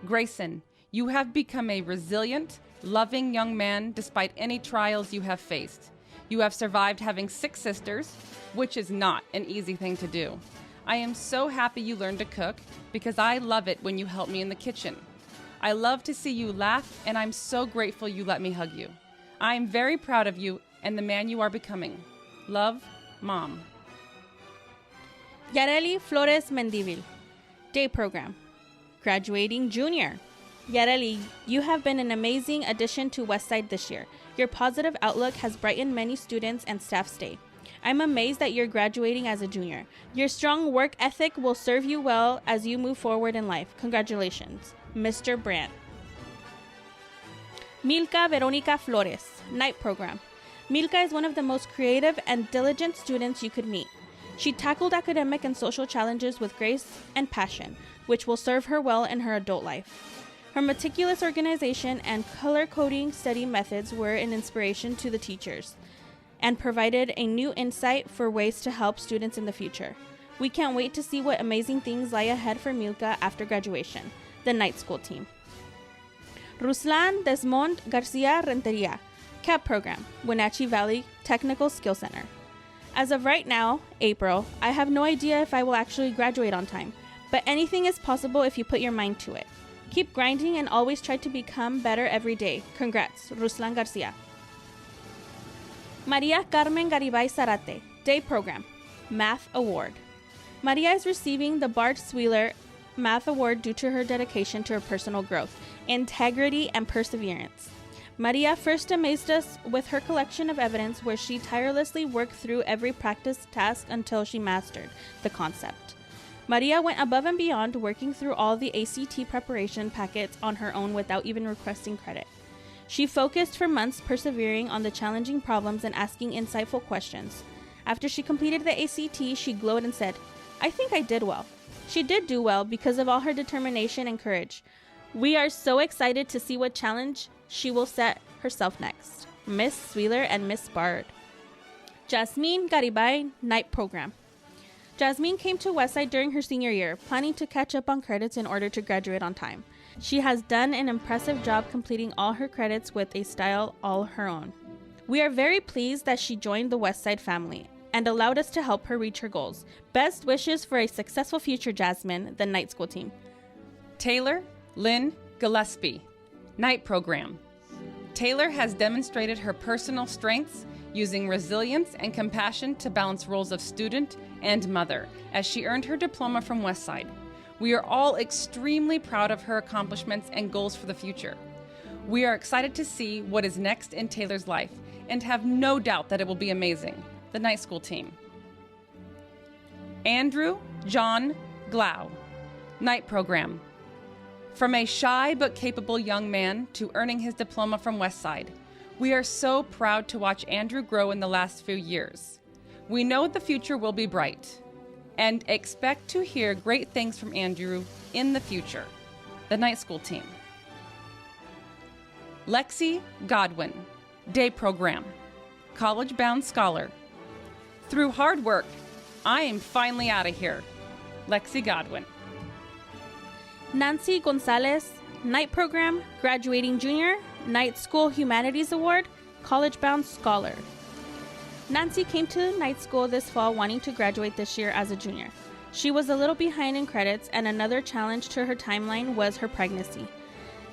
Grayson, you have become a resilient, loving young man despite any trials you have faced. You have survived having 6 sisters, which is not an easy thing to do. I am so happy you learned to cook because I love it when you help me in the kitchen. I love to see you laugh, and I'm so grateful you let me hug you. I am very proud of you and the man you are becoming. Love, Mom. Yareli Flores Mendivil, Day Program, Graduating Junior. Yareli, you have been an amazing addition to WestSide this year. Your positive outlook has brightened many students and staff's day. I'm amazed that you're graduating as a junior. Your strong work ethic will serve you well as you move forward in life. Congratulations, Mr. Brandt. Milka Veronica Flores, Night Program. Milka is one of the most creative and diligent students you could meet. She tackled academic and social challenges with grace and passion, which will serve her well in her adult life. Her meticulous organization and color-coding study methods were an inspiration to the teachers and provided a new insight for ways to help students in the future. We can't wait to see what amazing things lie ahead for Milka after graduation. The Night School team. Ruslan Desmond Garcia Renteria, CAP Program, Wenatchee Valley Technical Skill Center. As of right now, April, I have no idea if I will actually graduate on time, but anything is possible if you put your mind to it. Keep grinding and always try to become better every day. Congrats, Ruslan Garcia. Maria Carmen Garibay Zarate, Day Program, Math Award. Maria is receiving the Bart Sweeler Math Award due to her dedication to her personal growth, integrity, and perseverance. Maria first amazed us with her collection of evidence where she tirelessly worked through every practice task until she mastered the concept. Maria went above and beyond, working through all the ACT preparation packets on her own without even requesting credit. She focused for months, persevering on the challenging problems and asking insightful questions. After she completed the ACT, she glowed and said, "I think I did well." She did do well because of all her determination and courage. We are so excited to see what challenge she will set herself next. Miss Sweeler and Miss Bard. Jasmine Garibay, Night Program. Jasmine came to WestSide during her senior year, planning to catch up on credits in order to graduate on time. She has done an impressive job completing all her credits with a style all her own. We are very pleased that she joined the WestSide family and allowed us to help her reach her goals. Best wishes for a successful future, Jasmine, the Night School team. Taylor Lynn Gillespie, Night Program. Taylor has demonstrated her personal strengths using resilience and compassion to balance roles of student and mother as she earned her diploma from WestSide. We are all extremely proud of her accomplishments and goals for the future. We are excited to see what is next in Taylor's life and have no doubt that it will be amazing. The Night School team. Andrew John Glau, Night Program. From a shy but capable young man to earning his diploma from WestSide, we are so proud to watch Andrew grow in the last few years. We know the future will be bright and expect to hear great things from Andrew in the future. The Night School team. Lexi Godwin, Day Program, College-Bound Scholar. Through hard work, I am finally out of here. Lexi Godwin. Nancy Gonzalez, Night Program, Graduating Junior, Night School Humanities Award, College-Bound Scholar. Nancy came to night school this fall wanting to graduate this year as a junior. She was a little behind in credits, and another challenge to her timeline was her pregnancy.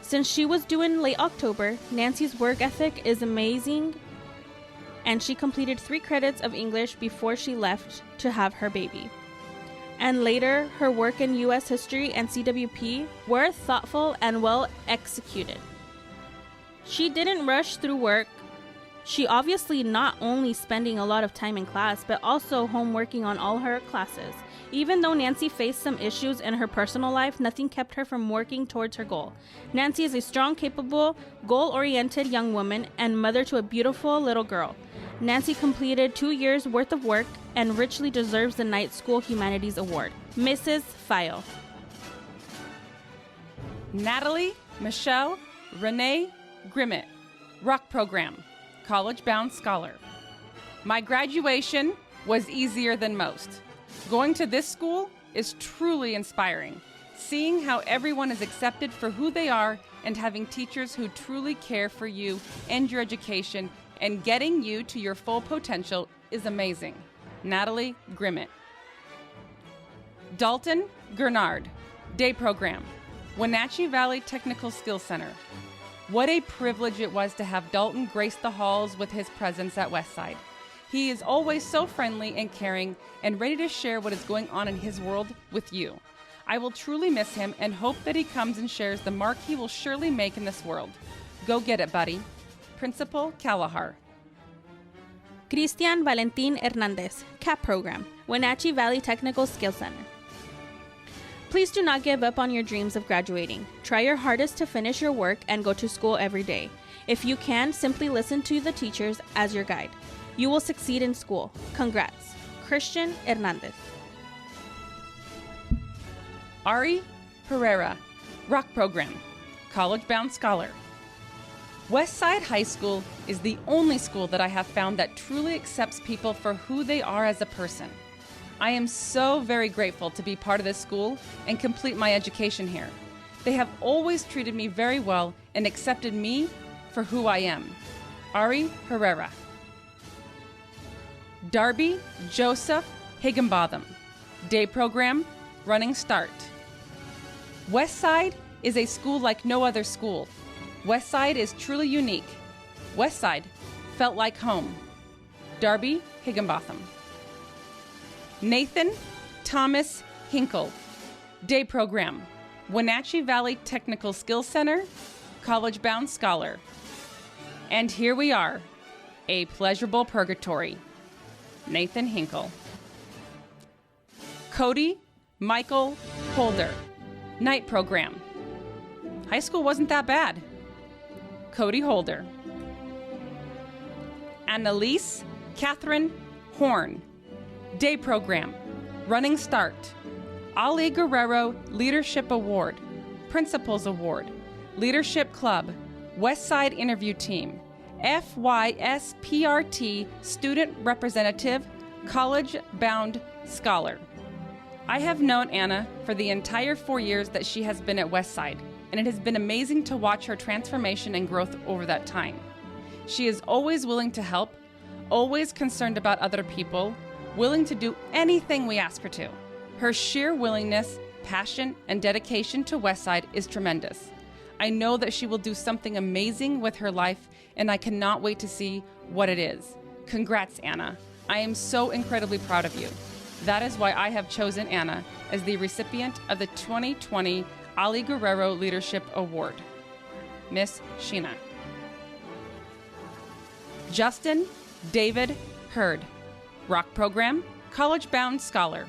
Since she was due in late October, Nancy's work ethic is amazing and she completed 3 credits of English before she left to have her baby. And later, her work in U.S. history and CWP were thoughtful and well executed. She didn't rush through work. She obviously not only spending a lot of time in class, but also home working on all her classes. Even though Nancy faced some issues in her personal life, nothing kept her from working towards her goal. Nancy is a strong, capable, goal-oriented young woman and mother to a beautiful little girl. Nancy completed 2 years worth of work and richly deserves the Night School Humanities Award. Mrs. File. Natalie Michelle Renee Grimmett, Rock Program, college-bound scholar. My graduation was easier than most. Going to this school is truly inspiring. Seeing how everyone is accepted for who they are and having teachers who truly care for you and your education and getting you to your full potential is amazing. Natalie Grimmett. Dalton Gernard, Day Program, Wenatchee Valley Technical Skills Center. What a privilege it was to have Dalton grace the halls with his presence at WestSide. He is always so friendly and caring and ready to share what is going on in his world with you. I will truly miss him and hope that he comes and shares the mark he will surely make in this world. Go get it, buddy. Principal Kalahar. Cristian Valentin Hernandez, CAP Program, Wenatchee Valley Technical Skills Center. Please do not give up on your dreams of graduating. Try your hardest to finish your work and go to school every day. If you can, simply listen to the teachers as your guide. You will succeed in school. Congrats. Christian Hernandez. Ari Herrera, Rock Program, college-bound scholar. WestSide High School is the only school that I have found that truly accepts people for who they are as a person. I am so very grateful to be part of this school and complete my education here. They have always treated me very well and accepted me for who I am. Ari Herrera. Darby Joseph Higginbotham, Day Program, Running Start. WestSide is a school like no other school. WestSide is truly unique. WestSide felt like home. Darby Higginbotham. Nathan Thomas Hinkle, Day Program, Wenatchee Valley Technical Skills Center, college-bound scholar. And here we are, a pleasurable purgatory. Nathan Hinkle. Cody Michael Holder, Night Program. High school wasn't that bad. Cody Holder. Annalise Catherine Horn, Day Program, Running Start. Ali Guerrero Leadership Award, Principals Award, Leadership Club, WestSide Interview Team, FYSPRT Student Representative, College-Bound Scholar. I have known Anna for the entire 4 years that she has been at WestSide, and it has been amazing to watch her transformation and growth over that time. She is always willing to help, always concerned about other people, willing to do anything we ask her to. Her sheer willingness, passion, and dedication to WestSide is tremendous. I know that she will do something amazing with her life, and I cannot wait to see what it is. Congrats, Anna. I am so incredibly proud of you. That is why I have chosen Anna as the recipient of the 2020 Ali Guerrero Leadership Award. Miss Sheena. Justin David Hurd, Rock Program, College-Bound Scholar.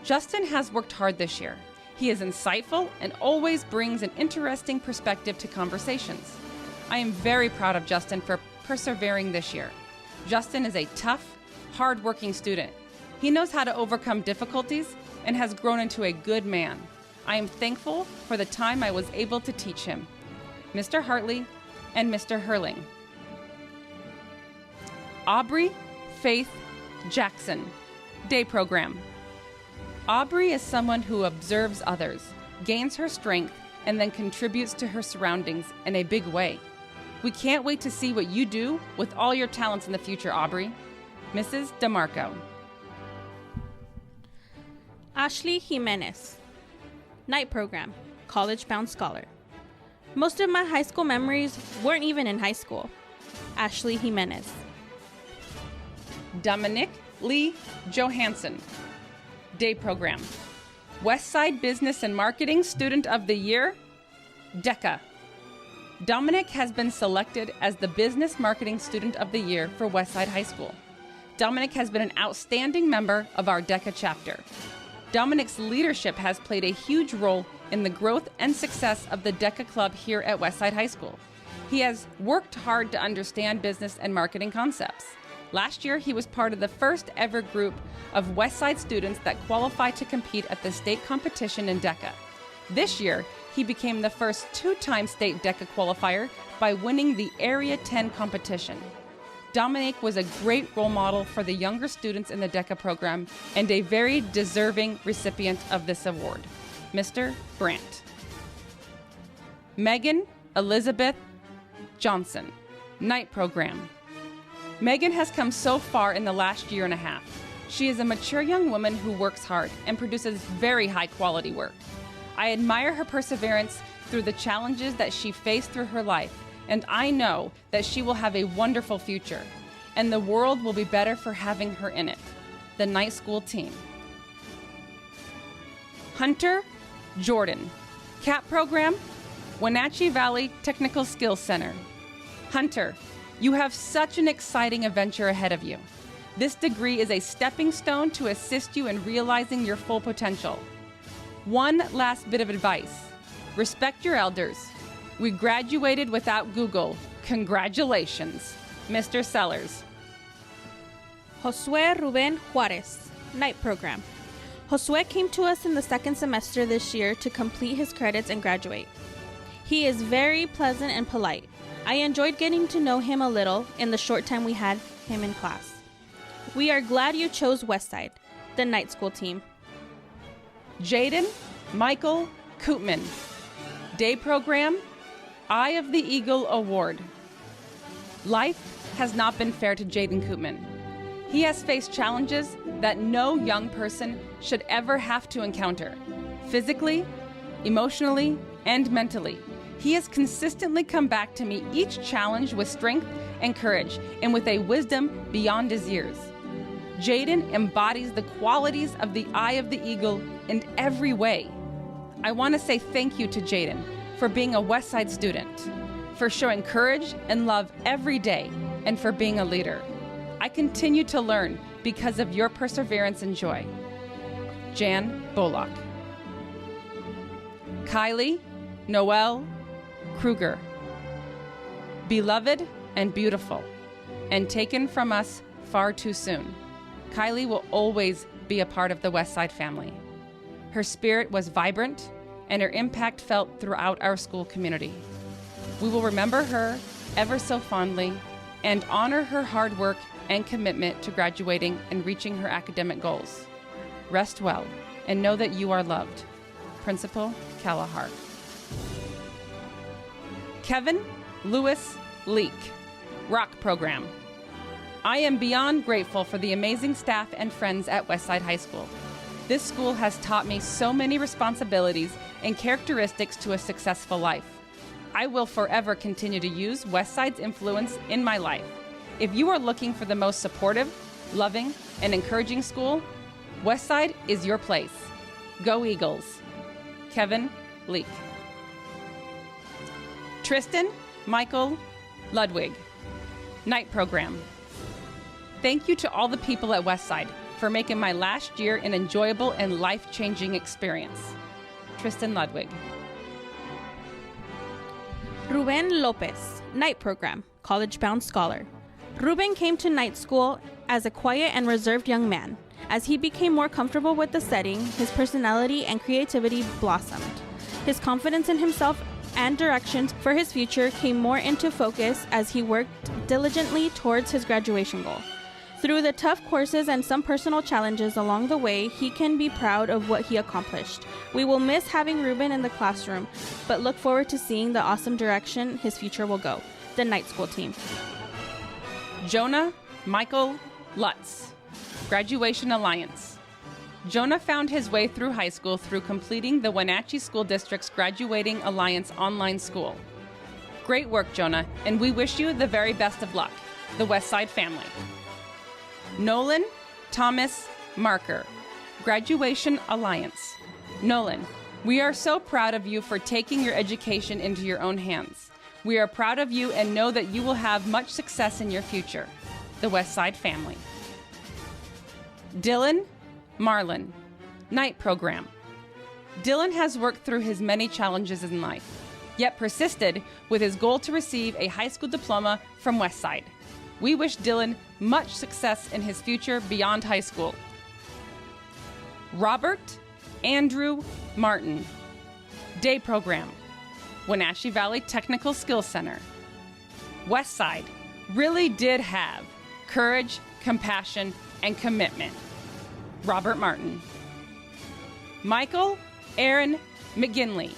Justin has worked hard this year. He is insightful and always brings an interesting perspective to conversations. I am very proud of Justin for persevering this year. Justin is a tough, hard-working student. He knows how to overcome difficulties and has grown into a good man. I am thankful for the time I was able to teach him. Mr. Hartley and Mr. Hurling. Aubrey Faith Jackson, Day Program. Aubrey is someone who observes others, gains her strength, and then contributes to her surroundings in a big way. We can't wait to see what you do with all your talents in the future, Aubrey. Mrs. DeMarco. Ashley Jimenez, Night Program, College-Bound Scholar. Most of my high school memories weren't even in high school. Ashley Jimenez. Dominic Lee Johansson. Day program. WestSide Business and Marketing Student of the Year, DECA. Dominic has been selected as the Business Marketing Student of the Year for WestSide High School. Dominic has been an outstanding member of our DECA chapter. Dominic's leadership has played a huge role in the growth and success of the DECA Club here at WestSide High School. He has worked hard to understand business and marketing concepts. Last year, he was part of the first ever group of WestSide students that qualified to compete at the state competition in DECA. This year, he became the first two-time state DECA qualifier by winning the Area 10 competition. Dominic was a great role model for the younger students in the DECA program and a very deserving recipient of this award. Mr. Brandt. Megan Elizabeth Johnson, night program. Megan has come so far in the last year and a half. She is a mature young woman who works hard and produces very high quality work. I admire her perseverance through the challenges that she faced through her life, and I know that she will have a wonderful future, and the world will be better for having her in it. The night school team. Hunter Jordan, CAP program, Wenatchee Valley Technical Skills Center. Hunter, you have such an exciting adventure ahead of you. This degree is a stepping stone to assist you in realizing your full potential. One last bit of advice. Respect your elders. We graduated without Google. Congratulations. Mr. Sellers. Josue Ruben Juarez, night program. Josue came to us in the second semester this year to complete his credits and graduate. He is very pleasant and polite. I enjoyed getting to know him a little in the short time we had him in class. We are glad you chose WestSide, the night school team. Jaden Michael Koopman, day program, Eye of the Eagle Award. Life has not been fair to Jaden Koopman. He has faced challenges that no young person should ever have to encounter, physically, emotionally, and mentally. He has consistently come back to meet each challenge with strength and courage, and with a wisdom beyond his years. Jaden embodies the qualities of the Eye of the Eagle in every way. I want to say thank you to Jaden for being a WestSide student, for showing courage and love every day, and for being a leader. I continue to learn because of your perseverance and joy. Jan Bullock. Kylie Noelle Kruger. Beloved and beautiful, and taken from us far too soon, Kylie will always be a part of the WestSide family. Her spirit was vibrant, and her impact felt throughout our school community. We will remember her ever so fondly and honor her hard work and commitment to graduating and reaching her academic goals. Rest well, and know that you are loved. Principal Kalahar. Kevin Lewis Leak, Rock Program. I am beyond grateful for the amazing staff and friends at WestSide High School. This school has taught me so many responsibilities and characteristics to a successful life. I will forever continue to use WestSide's influence in my life. If you are looking for the most supportive, loving, and encouraging school, WestSide is your place. Go Eagles. Kevin Leak. Tristan Michael Ludwig, night program. Thank you to all the people at WestSide for making my last year an enjoyable and life-changing experience. Tristan Ludwig. Ruben Lopez, night program, college-bound scholar. Ruben came to night school as a quiet and reserved young man. As he became more comfortable with the setting, his personality and creativity blossomed. His confidence in himself and directions for his future came more into focus as he worked diligently towards his graduation goal. Through the tough courses and some personal challenges along the way, he can be proud of what he accomplished. We will miss having Ruben in the classroom, but look forward to seeing the awesome direction his future will go. The night school team. Jonah Michael Lutz, Graduation Alliance. Jonah found his way through high school through completing the Wenatchee School District's Graduating Alliance online school. Great work, Jonah, and we wish you the very best of luck. The WestSide family. Nolan Thomas Marker, Graduation Alliance. Nolan, we are so proud of you for taking your education into your own hands. We are proud of you and know that you will have much success in your future. The WestSide family. Dylan Marlin, Night Program. Dylan has worked through his many challenges in life, yet persisted with his goal to receive a high school diploma from WestSide. We wish Dylan much success in his future beyond high school. Robert Andrew Martin, Day Program, Wenatchee Valley Technical Skills Center. WestSide really did have courage, compassion, and commitment. Robert Martin. Michael Aaron McGinley,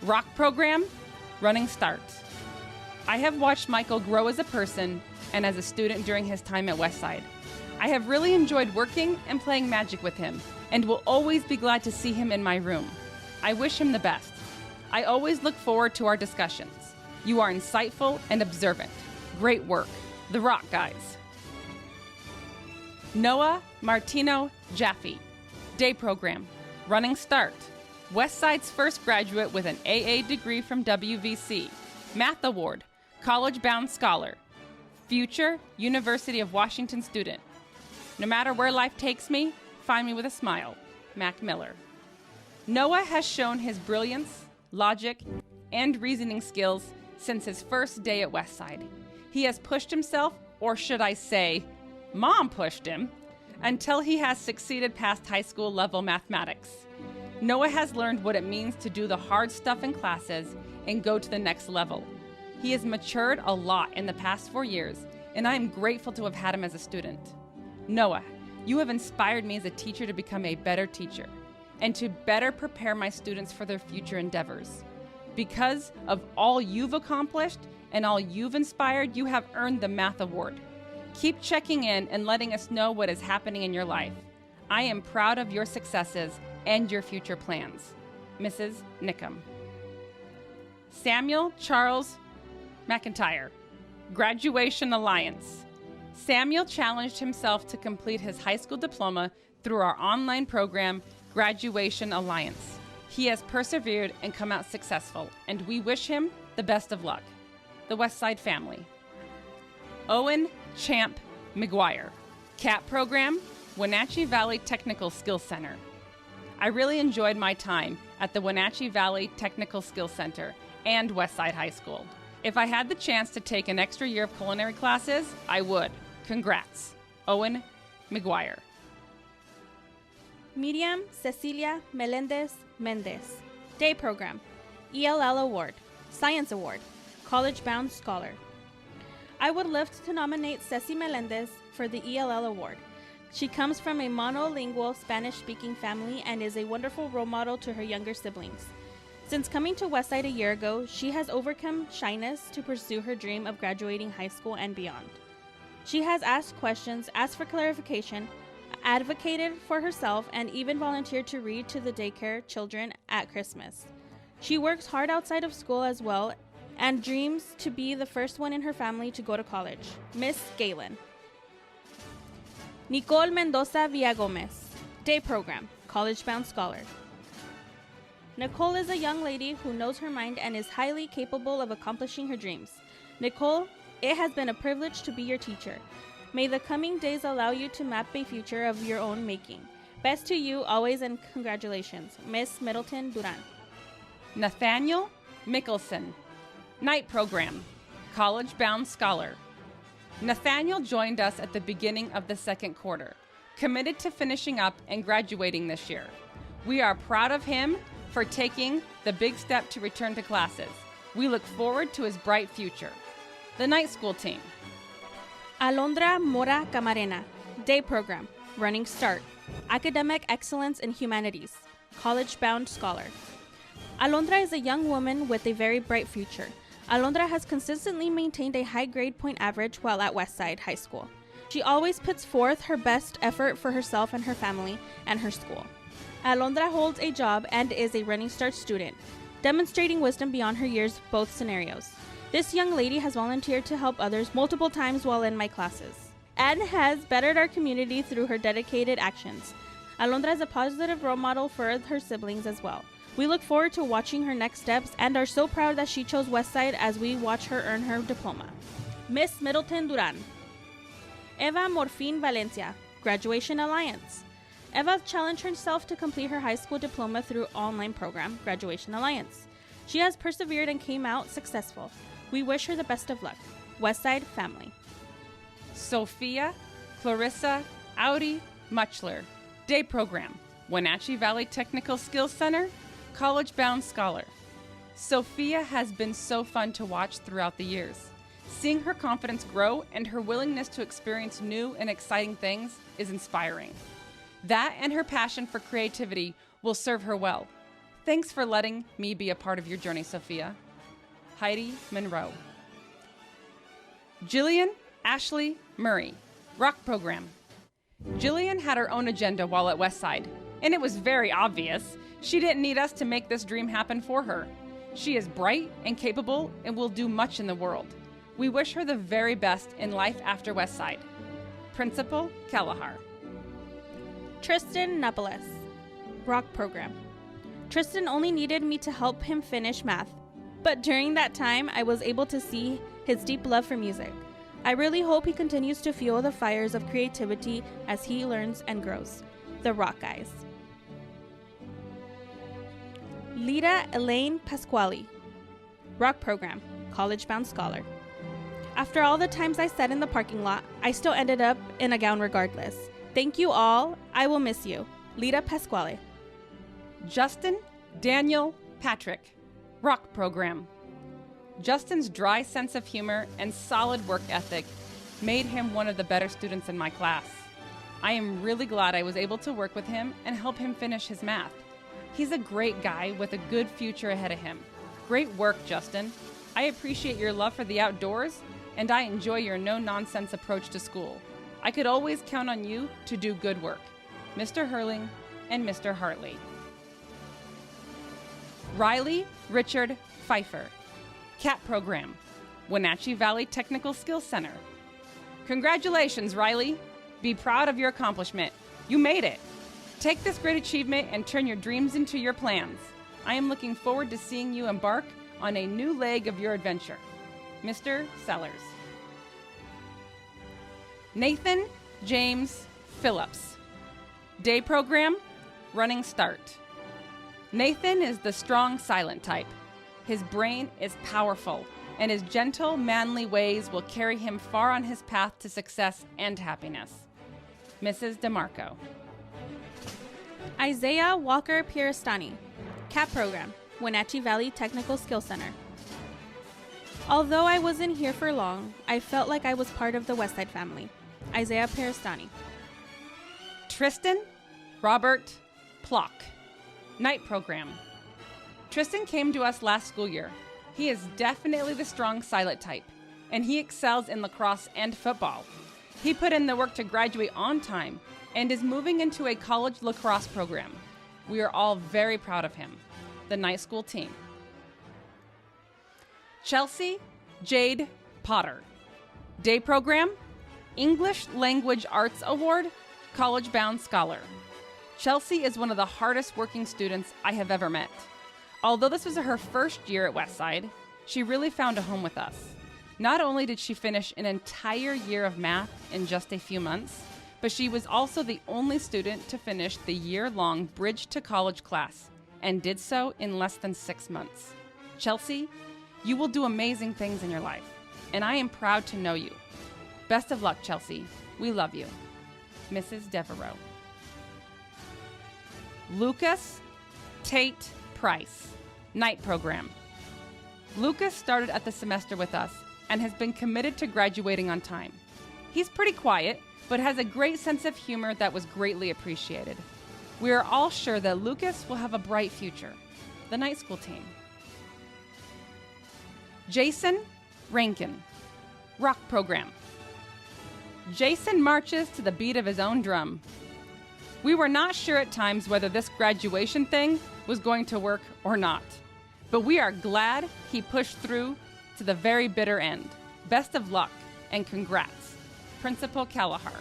Rock Program, Running Start. I have watched Michael grow as a person and as a student during his time at WestSide. I have really enjoyed working and playing magic with him, and will always be glad to see him in my room. I wish him the best. I always look forward to our discussions. You are insightful and observant. Great work. The Rock Guys. Noah Martino Jaffe, Day Program, Running Start. WestSide's first graduate with an AA degree from WVC, Math Award, College-Bound Scholar, future University of Washington student. No matter where life takes me, find me with a smile. Mac Miller. Noah has shown his brilliance, logic, and reasoning skills since his first day at WestSide. He has pushed himself, or should I say, Mom pushed him, until he has succeeded past high school level mathematics. Noah has learned what it means to do the hard stuff in classes and go to the next level. He has matured a lot in the past 4 years, and I am grateful to have had him as a student. Noah, you have inspired me as a teacher to become a better teacher and to better prepare my students for their future endeavors. Because of all you've accomplished and all you've inspired, you have earned the Math Award. Keep checking in and letting us know what is happening in your life. I am proud of your successes and your future plans. Mrs. Nickham. Samuel Charles McIntyre, Graduation Alliance. Samuel challenged himself to complete his high school diploma through our online program, Graduation Alliance. He has persevered and come out successful, and we wish him the best of luck. The WestSide family. Owen Champ McGuire, CAP Program, Wenatchee Valley Technical Skills Center. I really enjoyed my time at the Wenatchee Valley Technical Skills Center and WestSide High School. If I had the chance to take an extra year of culinary classes, I would. Congrats. Owen McGuire. Miriam Cecilia Melendez Mendez, Day Program, ELL Award, Science Award, College-Bound Scholar. I would love to nominate Ceci Melendez for the ELL Award. She comes from a monolingual Spanish-speaking family and is a wonderful role model to her younger siblings. Since coming to WestSide a year ago, she has overcome shyness to pursue her dream of graduating high school and beyond. She has asked questions, asked for clarification, advocated for herself, and even volunteered to read to the daycare children at Christmas. She works hard outside of school as well and dreams to be the first one in her family to go to college. Miss Galen. Nicole Mendoza Villagomez, Day Program, College-Bound Scholar. Nicole is a young lady who knows her mind and is highly capable of accomplishing her dreams. Nicole, it has been a privilege to be your teacher. May the coming days allow you to map a future of your own making. Best to you always and congratulations. Miss Middleton Duran. Nathaniel Mickelson, Night Program, College-Bound Scholar. Nathaniel joined us at the beginning of the second quarter, committed to finishing up and graduating this year. We are proud of him for taking the big step to return to classes. We look forward to his bright future. The night school team. Alondra Mora Camarena, Day Program, Running Start, Academic Excellence in Humanities, College-Bound Scholar. Alondra is a young woman with a very bright future. Alondra has consistently maintained a high grade point average while at WestSide High School. She always puts forth her best effort for herself and her family and her school. Alondra holds a job and is a Running Start student, demonstrating wisdom beyond her years both scenarios. This young lady has volunteered to help others multiple times while in my classes. and has bettered our community through her dedicated actions. Alondra is a positive role model for her siblings as well. We look forward to watching her next steps and are so proud that she chose WestSide as we watch her earn her diploma. Miss Middleton Duran. Eva Morfin Valencia, Graduation Alliance. Eva challenged herself to complete her high school diploma through online program, Graduation Alliance. She has persevered and came out successful. We wish her the best of luck. WestSide family. Sophia Clarissa Audi Muchler, Day Program, Wenatchee Valley Technical Skills Center, college-bound scholar. Sophia has been so fun to watch throughout the years. Seeing her confidence grow and her willingness to experience new and exciting things is inspiring. That and her passion for creativity will serve her well. Thanks for letting me be a part of your journey, Sophia. Heidi Monroe. Jillian Ashley Murray, Rock Program. Jillian had her own agenda while at WestSide, and it was very obvious. She didn't need us to make this dream happen for her. She is bright and capable and will do much in the world. We wish her the very best in life after WestSide. Principal Kelleher. Tristan Napoles, Rock Program. Tristan only needed me to help him finish math, but during that time I was able to see his deep love for music. I really hope he continues to fuel the fires of creativity as he learns and grows. The Rock Guys. Lita Elaine Pasquale, Rock Program, college-bound scholar. After all the times I sat in the parking lot, I still ended up in a gown regardless. Thank you all. I will miss you. Lita Pasquale. Justin Daniel Patrick, Rock Program. Justin's dry sense of humor and solid work ethic made him one of the better students in my class. I am really glad I was able to work with him and help him finish his math. He's a great guy with a good future ahead of him. Great work, Justin. I appreciate your love for the outdoors, and I enjoy your no-nonsense approach to school. I could always count on you to do good work. Mr. Hurling and Mr. Hartley. Riley Richard Pfeiffer, CAT Program, Wenatchee Valley Technical Skills Center. Congratulations, Riley. Be proud of your accomplishment. You made it. Take this great achievement and turn your dreams into your plans. I am looking forward to seeing you embark on a new leg of your adventure. Mr. Sellers. Nathan James Phillips, Day Program, Running Start. Nathan is the strong, silent type. His brain is powerful, and his gentle, manly ways will carry him far on his path to success and happiness. Mrs. DeMarco. Isaiah Walker Pirastani, CAT Program, Wenatchee Valley Technical Skills Center. Although I wasn't here for long, I felt like I was part of the WestSide family. Isaiah Pirastani. Tristan Robert Plock, Night Program. Tristan came to us last school year. He is definitely the strong, silent type, and he excels in lacrosse and football. He put in the work to graduate on time and is moving into a college lacrosse program. We are all very proud of him. The night school team. Chelsea Jade Potter, Day Program, English Language Arts Award, college-bound scholar. Chelsea is one of the hardest working students I have ever met. Although this was her first year at WestSide, she really found a home with us. Not only did she finish an entire year of math in just a few months, but she was also the only student to finish the year-long Bridge to College class and did so in less than 6 months. Chelsea, you will do amazing things in your life, and I am proud to know you. Best of luck, Chelsea. We love you. Mrs. Devereaux. Lucas Tate Price, Night Program. Lucas started at the semester with us and has been committed to graduating on time. He's pretty quiet, but has a great sense of humor that was greatly appreciated. We are all sure that Lucas will have a bright future. The night school team. Jason Rankin, Rock Program. Jason marches to the beat of his own drum. We were not sure at times whether this graduation thing was going to work or not, but we are glad he pushed through to the very bitter end. Best of luck and congrats. Principal Kalahar.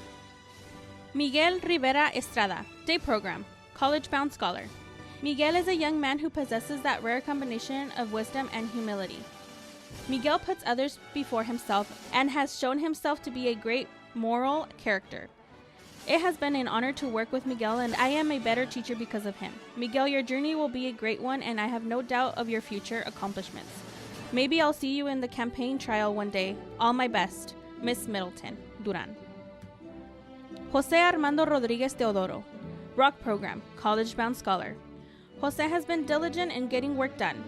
Miguel Rivera Estrada, Day Program, College-Bound Scholar. Miguel is a young man who possesses that rare combination of wisdom and humility. Miguel puts others before himself and has shown himself to be a great moral character. It has been an honor to work with Miguel, and I am a better teacher because of him. Miguel, your journey will be a great one, and I have no doubt of your future accomplishments. Maybe I'll see you in the campaign trail one day. All my best. Miss Middleton, Duran. Jose Armando Rodriguez Teodoro, Rock Program, College-Bound Scholar. Jose has been diligent in getting work done.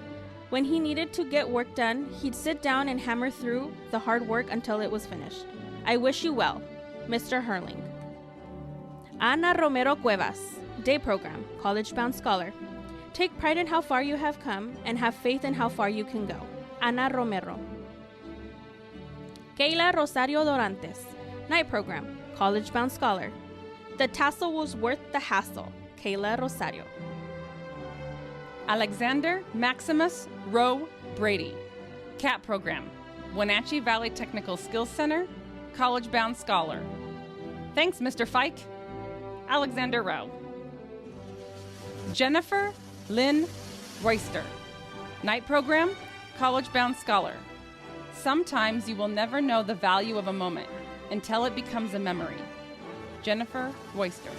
When he needed to get work done, he'd sit down and hammer through the hard work until it was finished. I wish you well, Mr. Herling. Ana Romero Cuevas, Day Program, College-Bound Scholar. Take pride in how far you have come and have faith in how far you can go. Ana Romero. Kayla Rosario Dorantes, Night Program, College-Bound Scholar. The tassel was worth the hassle. Kayla Rosario. Alexander Maximus Rowe Brady, CAT Program, Wenatchee Valley Technical Skills Center, College-Bound Scholar. Thanks, Mr. Fike. Alexander Rowe. Jennifer Lynn Royster, Night Program, College-Bound Scholar. Sometimes you will never know the value of a moment until it becomes a memory. Jennifer Royster.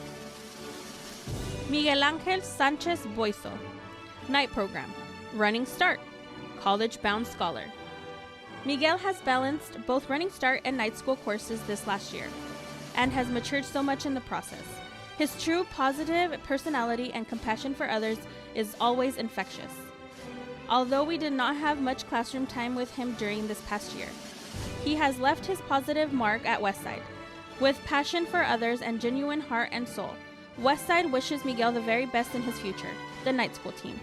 Miguel Ángel Sánchez Boiso, Night Program, Running Start, College-Bound Scholar. Miguel has balanced both Running Start and night school courses this last year and has matured so much in the process. His true positive personality and compassion for others is always infectious. Although we did not have much classroom time with him during this past year, he has left his positive mark at WestSide. With passion for others and genuine heart and soul, WestSide wishes Miguel the very best in his future, the night school team.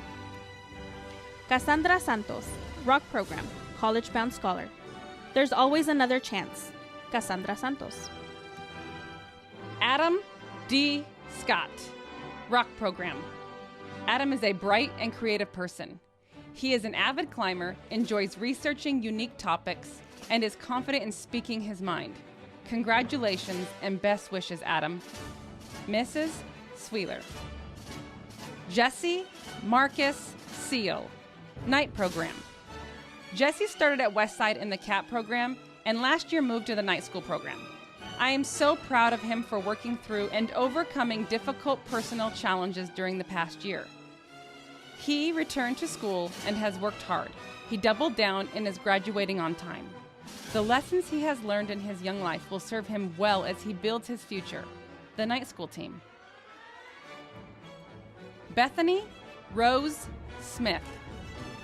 Cassandra Santos, Rock Program, College-Bound Scholar. There's always another chance. Cassandra Santos. Adam D. Scott, Rock Program. Adam is a bright and creative person. He is an avid climber, enjoys researching unique topics, and is confident in speaking his mind. Congratulations and best wishes, Adam. Mrs. Sweeler. Jesse Marcus Seal, Night Program. Jesse started at WestSide in the CAT program and last year moved to the night school program. I am so proud of him for working through and overcoming difficult personal challenges during the past year. He returned to school and has worked hard. He doubled down and is graduating on time. The lessons he has learned in his young life will serve him well as he builds his future. The night school team. Bethany Rose Smith,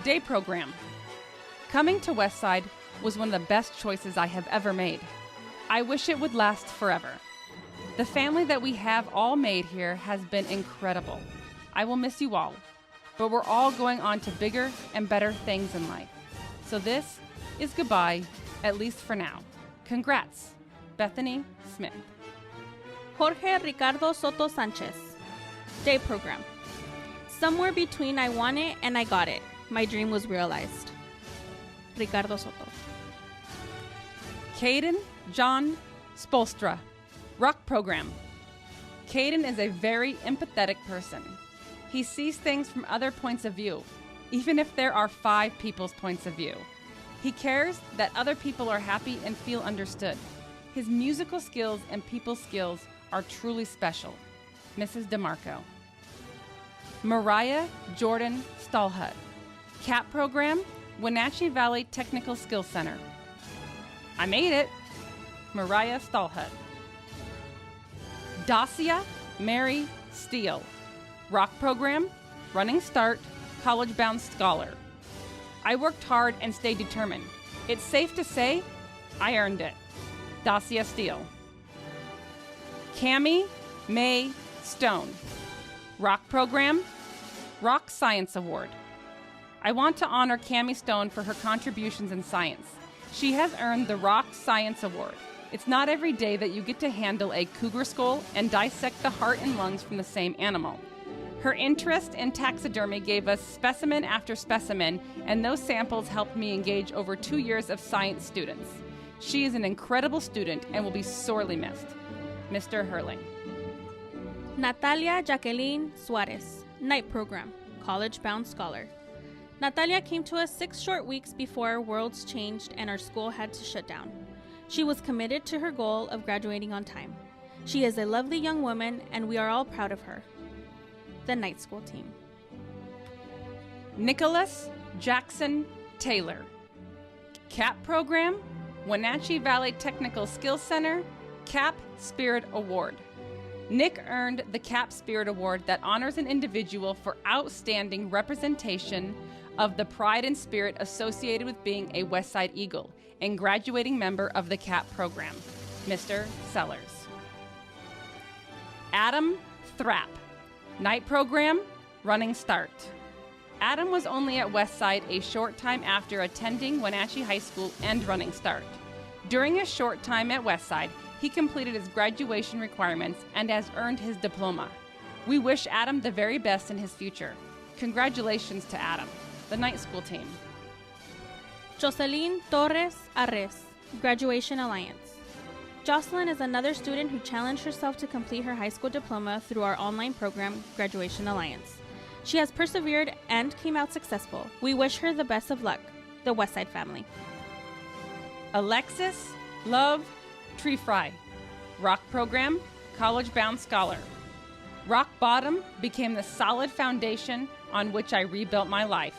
Day Program. Coming to WestSide was one of the best choices I have ever made. I wish it would last forever. The family that we have all made here has been incredible. I will miss you all, but we're all going on to bigger and better things in life. So this is goodbye, at least for now. Congrats, Bethany Smith. Jorge Ricardo Soto Sanchez, Day Program. Somewhere between I want it and I got it, my dream was realized. Ricardo Soto. Caden John Spolstra, Rock Program. Caden is a very empathetic person. He sees things from other points of view, even if there are 5 people's points of view. He cares that other people are happy and feel understood. His musical skills and people skills are truly special. Mrs. DeMarco. Mariah Jordan Stallhut, CAT Program, Wenatchee Valley Technical Skills Center. I made it. Mariah Stallhut. Dacia Mary Steele, Rock Program, Running Start, College-Bound Scholar. I worked hard and stayed determined. It's safe to say I earned it. Dacia Steele. Cammie May Stone, Rock Program, Rock Science Award. I want to honor Cammie Stone for her contributions in science. She has earned the Rock Science Award. It's not every day that you get to handle a cougar skull and dissect the heart and lungs from the same animal. Her interest in taxidermy gave us specimen after specimen, and those samples helped me engage over 2 years of science students. She is an incredible student and will be sorely missed. Mr. Hurling. Natalia Jacqueline Suarez, Night Program, College-Bound Scholar. Natalia came to us 6 short weeks before our worlds changed and our school had to shut down. She was committed to her goal of graduating on time. She is a lovely young woman, and we are all proud of her. The Night School Team. Nicholas Jackson Taylor. CAP Program, Wenatchee Valley Technical Skills Center, CAP Spirit Award. Nick earned the CAP Spirit Award that honors an individual for outstanding representation of the pride and spirit associated with being a WestSide Eagle and graduating member of the CAP program, Mr. Sellers. Adam Thrapp, Night Program, Running Start. Adam was only at WestSide a short time after attending Wenatchee High School and Running Start. During his short time at WestSide, he completed his graduation requirements and has earned his diploma. We wish Adam the very best in his future. Congratulations to Adam, the Night School Team. Jocelyn Torres Arres, Graduation Alliance. Jocelyn is another student who challenged herself to complete her high school diploma through our online program, Graduation Alliance. She has persevered and came out successful. We wish her the best of luck, the WestSide family. Alexis Love Tree Fry, Rock Program, College-Bound Scholar. Rock Bottom became the solid foundation on which I rebuilt my life.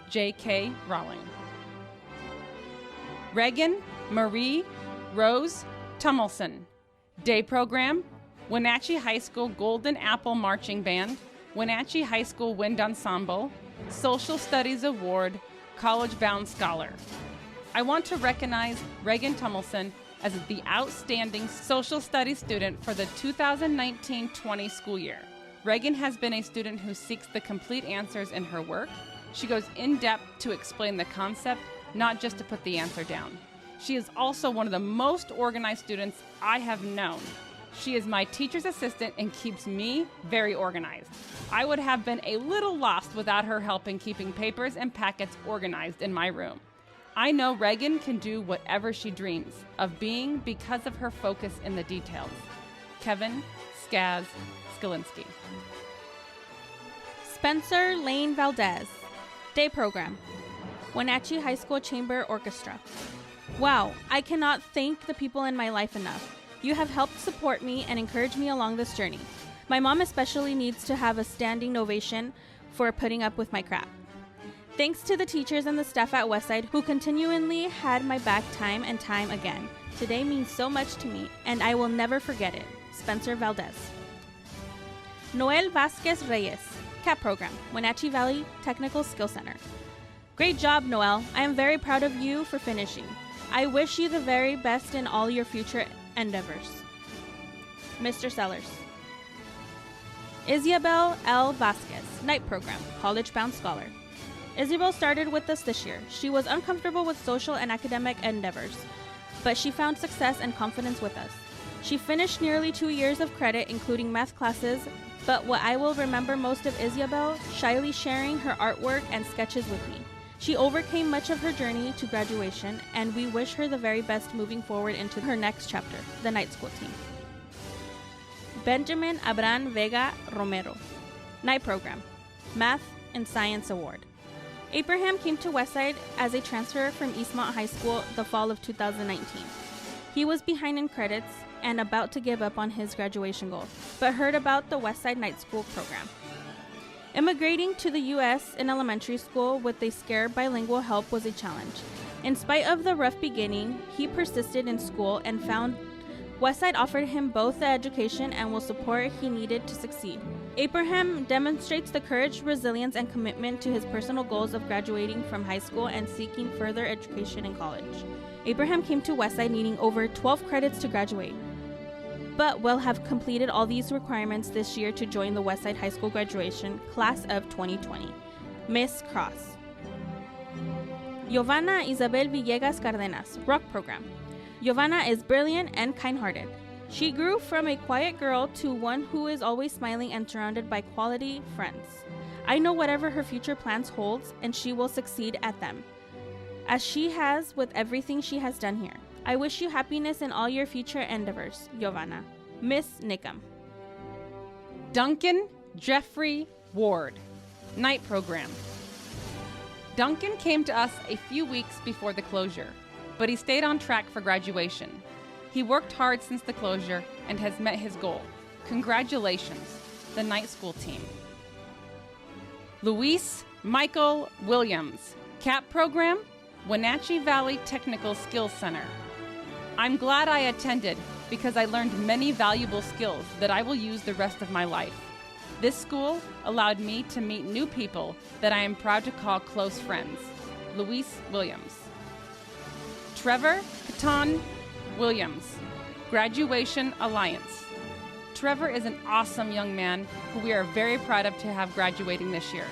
J.K. Rowling. Reagan Marie Rose Tummelson, Day Program, Wenatchee High School Golden Apple Marching Band, Wenatchee High School Wind Ensemble, Social Studies Award, College-Bound Scholar. I want to recognize Reagan Tummelson as the outstanding social studies student for the 2019-20 school year. Reagan has been a student who seeks the complete answers in her work. She goes in depth to explain the concept, not just to put the answer down. She is also one of the most organized students I have known. She is my teacher's assistant and keeps me very organized. I would have been a little lost without her help in keeping papers and packets organized in my room. I know Reagan can do whatever she dreams of being because of her focus in the details. Kevin Skaz Skalinski. Spencer Lane Valdez, Day Program, Wenatchee High School Chamber Orchestra. Wow, I cannot thank the people in my life enough. You have helped support me and encourage me along this journey. My mom especially needs to have a standing ovation for putting up with my crap. Thanks to the teachers and the staff at WestSide who continually had my back time and time again. Today means so much to me, and I will never forget it. Spencer Valdez. Noel Vasquez Reyes, CAP Program, Wenatchee Valley Technical Skill Center. Great job, Noel. I am very proud of you for finishing. I wish you the very best in all your future endeavors. Mr. Sellers. Isabel L. Vasquez, Night Program, College-Bound Scholar. Isabel started with us this year. She was uncomfortable with social and academic endeavors, but she found success and confidence with us. She finished nearly 2 years of credit, including math classes, but what I will remember most of Isabel, shyly sharing her artwork and sketches with me. She overcame much of her journey to graduation, and we wish her the very best moving forward into her next chapter, the Night School Team. Benjamin Abran Vega Romero, Night Program, Math and Science Award. Abraham came to WestSide as a transfer from Eastmont High School the fall of 2019. He was behind in credits and about to give up on his graduation goal, but heard about the WestSide Night School program. Immigrating to the U.S. in elementary school with a scarce bilingual help was a challenge. In spite of the rough beginning, he persisted in school and found WestSide offered him both the education and will support he needed to succeed. Abraham demonstrates the courage, resilience, and commitment to his personal goals of graduating from high school and seeking further education in college. Abraham came to WestSide needing over 12 credits to graduate, but will have completed all these requirements this year to join the WestSide High School graduation class of 2020. Miss Cross. Giovanna Isabel Villegas Cardenas, Rock Program. Giovanna is brilliant and kind-hearted. She grew from a quiet girl to one who is always smiling and surrounded by quality friends. I know whatever her future plans holds, and she will succeed at them, as she has with everything she has done here. I wish you happiness in all your future endeavors, Giovanna. Miss Nickham. Duncan Jeffrey Ward, night program. Duncan came to us a few weeks before the closure, but he stayed on track for graduation. He worked hard since the closure and has met his goal. Congratulations, the night school team. Luis Michael Williams, CAP program, Wenatchee Valley Technical Skills Center. I'm glad I attended because I learned many valuable skills that I will use the rest of my life. This school allowed me to meet new people that I am proud to call close friends. Luis Williams. Trevor Catan Williams, Graduation Alliance. Trevor is an awesome young man who we are very proud of to have graduating this year.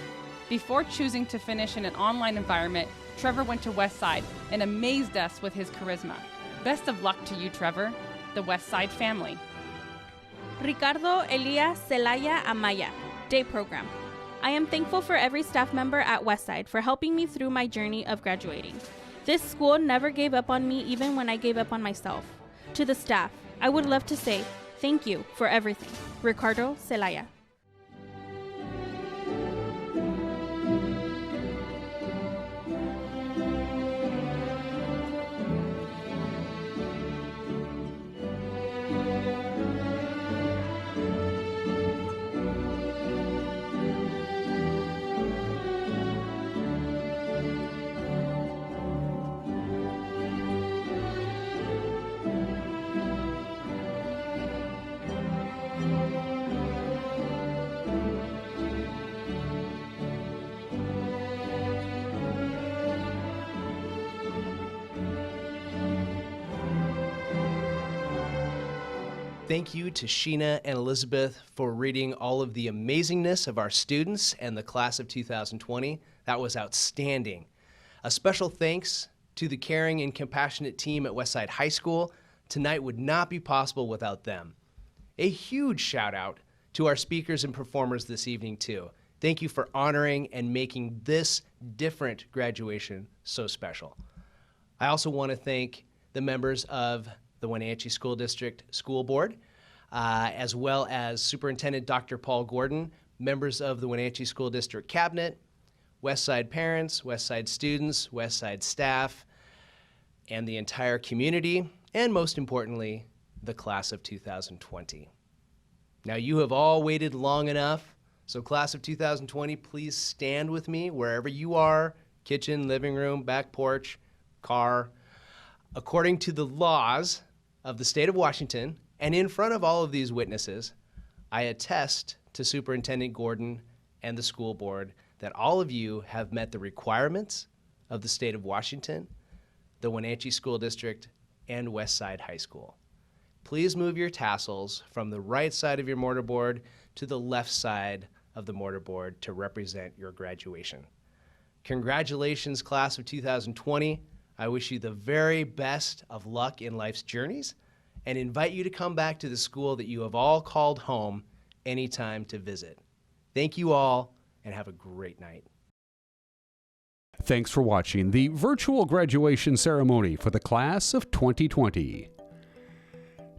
Before choosing to finish in an online environment, Trevor went to WestSide and amazed us with his charisma. Best of luck to you, Trevor, the WestSide family. Ricardo Elias Celaya Amaya, day program. I am thankful for every staff member at WestSide for helping me through my journey of graduating. This school never gave up on me even when I gave up on myself. To the staff, I would love to say thank you for everything. Ricardo Celaya. Thank you to Sheena and Elizabeth for reading all of the amazingness of our students and the class of 2020. That was outstanding. A special thanks to the caring and compassionate team at WestSide High School. Tonight would not be possible without them. A huge shout out to our speakers and performers this evening too. Thank you for honoring and making this different graduation so special. I also want to thank the members of the Wenatchee School District School Board, as well as Superintendent Dr. Paul Gordon, members of the Wenatchee School District Cabinet, WestSide parents, WestSide students, WestSide staff, and the entire community, and most importantly, the class of 2020. Now you have all waited long enough, so class of 2020, please stand with me wherever you are, kitchen, living room, back porch, car. According to the laws of the state of Washington, and in front of all of these witnesses, I attest to Superintendent Gordon and the school board that all of you have met the requirements of the state of Washington, the Wenatchee School District, and WestSide High School. Please move your tassels from the right side of your mortarboard to the left side of the mortarboard to represent your graduation. Congratulations, class of 2020. I wish you the very best of luck in life's journeys and invite you to come back to the school that you have all called home anytime to visit. Thank you all and have a great night. Thanks for watching the virtual graduation ceremony for the class of 2020.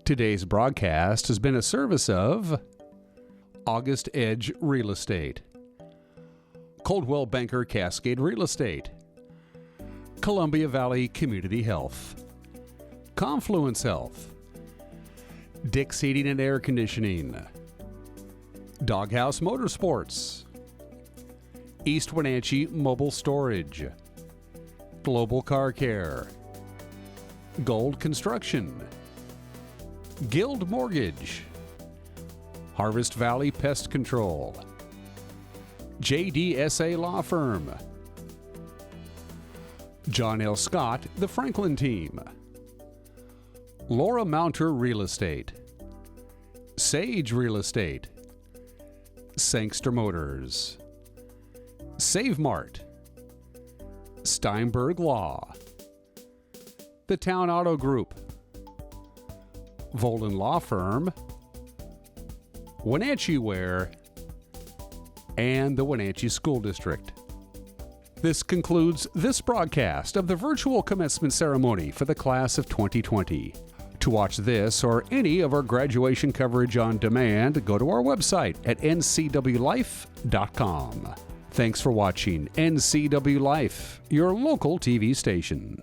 Today's broadcast has been a service of August Edge Real Estate, Coldwell Banker Cascade Real Estate, Columbia Valley Community Health, Confluence Health, Dick's Heating and Air Conditioning, Doghouse Motorsports, East Wenatchee Mobile Storage, Global Car Care, Gold Construction, Guild Mortgage, Harvest Valley Pest Control, JDSA Law Firm, John L. Scott, the Franklin Team, Laura Mounter Real Estate, Sage Real Estate, Sangster Motors, Save Mart, Steinberg Law, the Town Auto Group, Volan Law Firm, Wenatchee Ware, and the Wenatchee School District. This concludes this broadcast of the virtual commencement ceremony for the class of 2020. To watch this or any of our graduation coverage on demand, go to our website at ncwlife.com. Thanks for watching NCW Life, your local TV station.